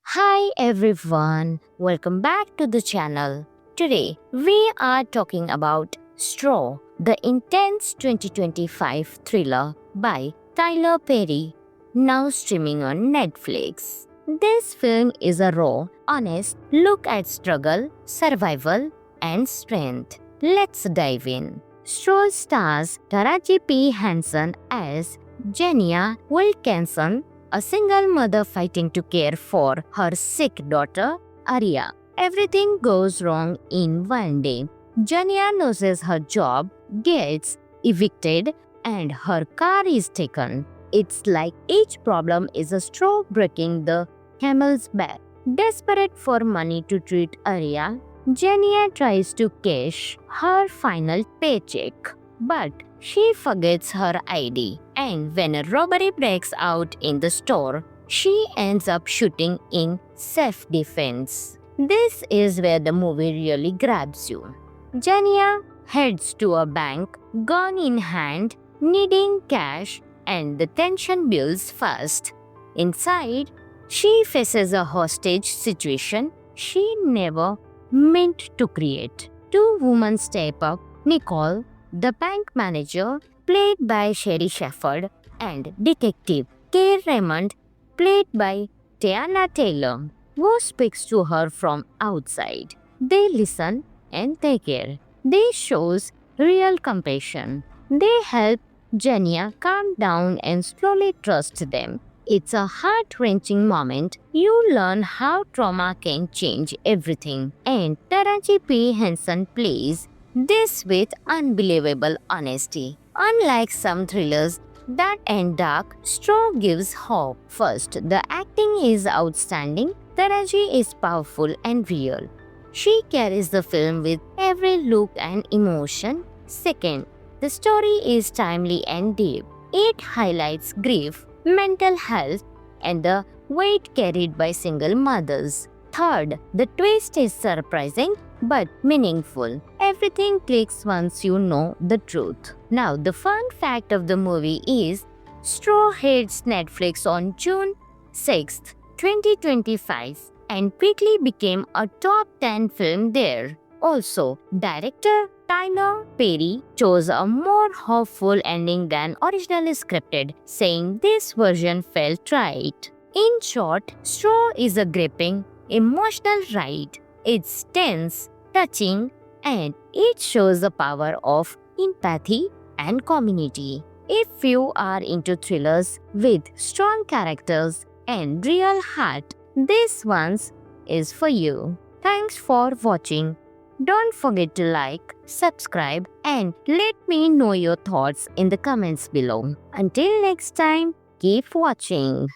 Hi everyone, welcome back to the channel. Today, we are talking about Straw, the intense 2025 thriller by Tyler Perry, now streaming on Netflix. This film is a raw, honest look at struggle, survival, and strength. Let's dive in. Straw stars Taraji P. Henson as Jenia Wilkinson, a single mother fighting to care for her sick daughter, Arya. Everything goes wrong in one day. Jania loses her job, gets evicted, and her car is taken. It's like each problem is a straw breaking the camel's back. Desperate for money to treat Arya, Jania tries to cash her final paycheck, but she forgets her ID, and when a robbery breaks out in the store, she ends up shooting in self-defense. This is where the movie really grabs you. Jania heads to a bank, gun in hand, needing cash, and the tension builds fast. Inside, she faces a hostage situation she never meant to create. Two women step up: Nicole, the bank manager, played by Sherry Shepherd, and Detective Kay Raymond, played by Tiana Taylor, who speaks to her from outside. They listen and they care. They shows real compassion. They help Jania calm down and slowly trust them. It's a heart-wrenching moment. You learn how trauma can change everything. And Taraji P. Henson plays this with unbelievable honesty. Unlike some thrillers that end dark, Straw gives hope. First, the acting is outstanding. Taraji is powerful and real. She carries the film with every look and emotion. Second, the story is timely and deep. It highlights grief, mental health, and the weight carried by single mothers. Third, the twist is surprising but meaningful. Everything clicks once you know the truth. Now, the fun fact of the movie is Straw hits Netflix on June 6th, 2025 and quickly became a top 10 film there. Also, director Tyler Perry chose a more hopeful ending than originally scripted, saying this version felt right. In short, Straw is a gripping, emotional ride. It's tense, touching, and it shows the power of empathy and community. If you are into thrillers with strong characters and real heart, this one is for you. Thanks for watching. Don't forget to like, subscribe, and let me know your thoughts in the comments below. Until next time, keep watching.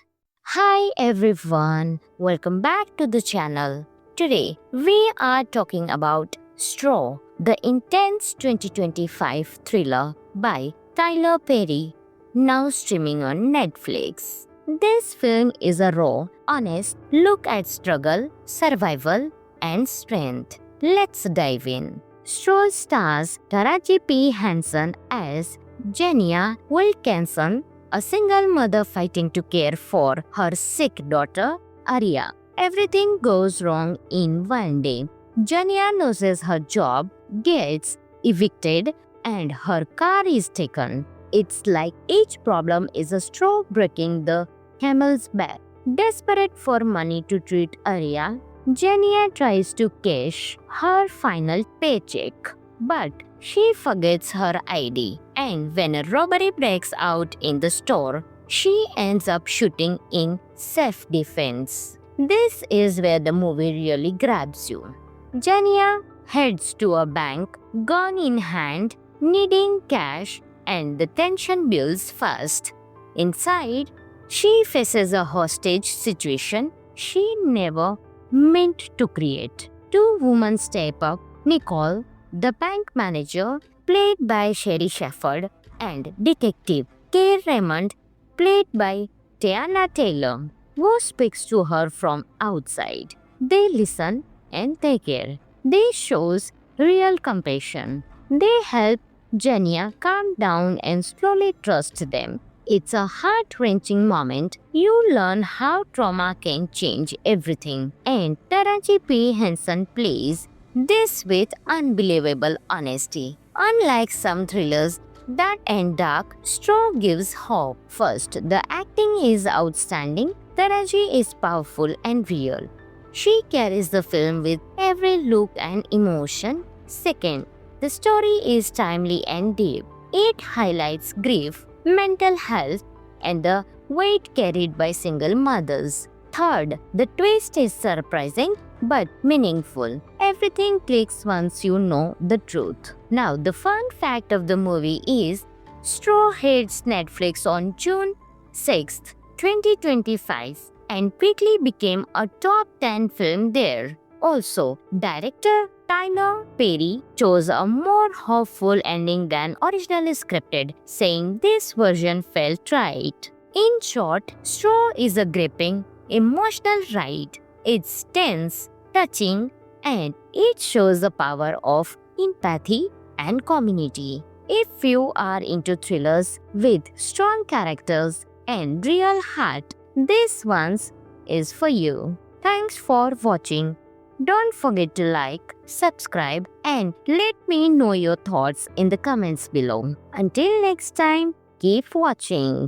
Hi everyone, welcome back to the channel. Today, we are talking about Straw, the intense 2025 thriller by Tyler Perry, now streaming on Netflix. This film is a raw, honest look at struggle, survival, and strength. Let's dive in. Straw stars Taraji P. Henson as Jenia Wilkinson, a single mother fighting to care for her sick daughter, Arya. Everything goes wrong in one day. Jenia loses her job, gets evicted, and her car is taken. It's like each problem is a straw breaking the camel's back. Desperate for money to treat Arya, Jenia tries to cash her final paycheck, but she forgets her ID, and when a robbery breaks out in the store, she ends up shooting in self-defense. This is where the movie really grabs you. Jenia heads to a bank, gun in hand, needing cash, and the tension builds fast. Inside, she faces a hostage situation she never meant to create. Two women step up, Nicole, the bank manager, played by Sherry Shepherd, and Detective Kay Raymond, played by Tiana Taylor, who speaks to her from outside. They listen and they care. They shows real compassion. They help Jenia calm down and slowly trust them. It's a heart-wrenching moment. You learn how trauma can change everything. And Taraji P. Henson plays this with unbelievable honesty. Unlike some thrillers that end dark, Straw gives hope. First, the acting is outstanding. Taraji is powerful and real. She carries the film with every look and emotion. Second, the story is timely and deep. It highlights grief, mental health, and the weight carried by single mothers. Third, the twist is surprising but meaningful. Everything clicks once you know the truth. Now, the fun fact of the movie is Straw hits Netflix on June 6th, 2025 and quickly became a top 10 film there. Also, director Tyler Perry chose a more hopeful ending than originally scripted, saying this version felt right. In short, Straw is a gripping, emotional ride. It's tense, touching, and it shows the power of empathy and community. If you are into thrillers with strong characters and real heart, this one is for you. Thanks for watching. Don't forget to like, subscribe, and let me know your thoughts in the comments below. Until next time, keep watching.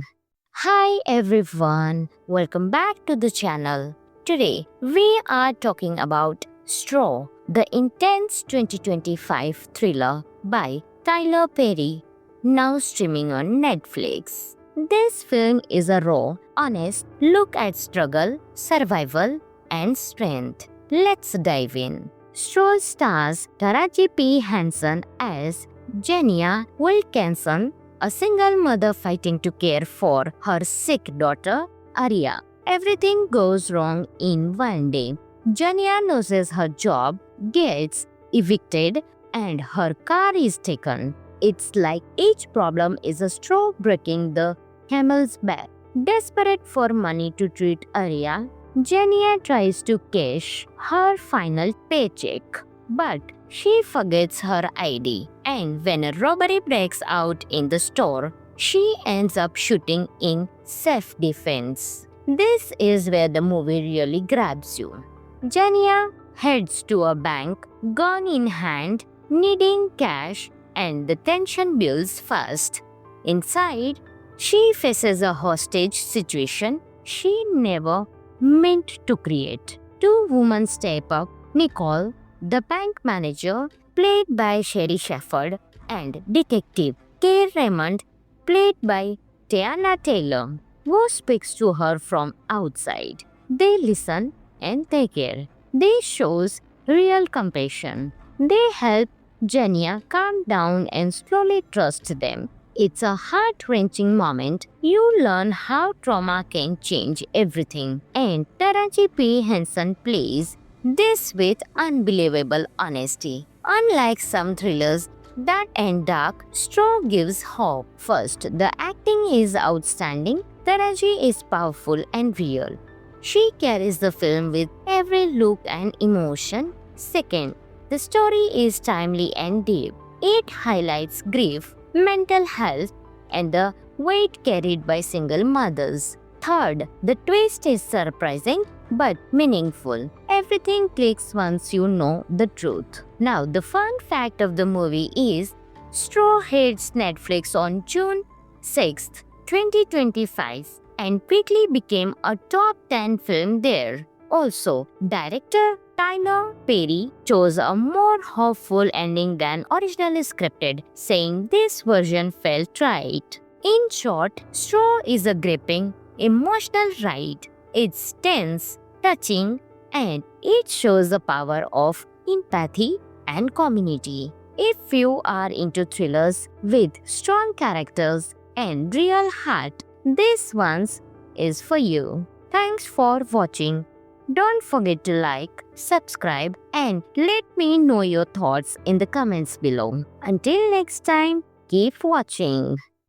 Hi everyone, welcome back to the channel. Today, we are talking about Straw, the intense 2025 thriller by Tyler Perry, now streaming on Netflix. This film is a raw, honest look at struggle, survival, and strength. Let's dive in. Straw stars Taraji P. Henson as Jenia Wilkinson, a single mother fighting to care for her sick daughter, Arya. Everything goes wrong in one day. Jenia loses her job, gets evicted, and her car is taken. It's like each problem is a straw breaking the camel's back. Desperate for money to treat Arya, Jenia tries to cash her final paycheck, but she forgets her ID, and when a robbery breaks out in the store, she ends up shooting in self-defense. This is where the movie really grabs you. Jenia heads to a bank, gun in hand, needing cash, and the tension builds fast. Inside, she faces a hostage situation she never meant to create. Two women step up, Nicole, the bank manager, played by Sherry Shepherd, and Detective Kay Raymond, played by Tiana Taylor, who speaks to her from outside. They listen and they care. They shows real compassion. They help Jenya calm down and slowly trust them. It's a heart-wrenching moment. You learn how trauma can change everything. And Taraji P. Henson plays this with unbelievable honesty. Unlike some thrillers that end dark, Straw gives hope. First, the acting is outstanding. Taraji is powerful and real. She carries the film with every look and emotion. Second, the story is timely and deep. It highlights grief, mental health, and the weight carried by single mothers. Third, the twist is surprising but meaningful. Everything clicks once you know the truth. Now, the fun fact of the movie is Straw hits Netflix on June 6th, 2025 and quickly became a top 10 film there. Also, director Tyler Perry chose a more hopeful ending than originally scripted, saying this version felt right. In short, Straw is a gripping, emotional ride. It's tense, touching, and it shows the power of empathy and community. If you are into thrillers with strong characters and real heart, this one is for you. Thanks for watching. Don't forget to like, subscribe, and let me know your thoughts in the comments below. Until next time, keep watching.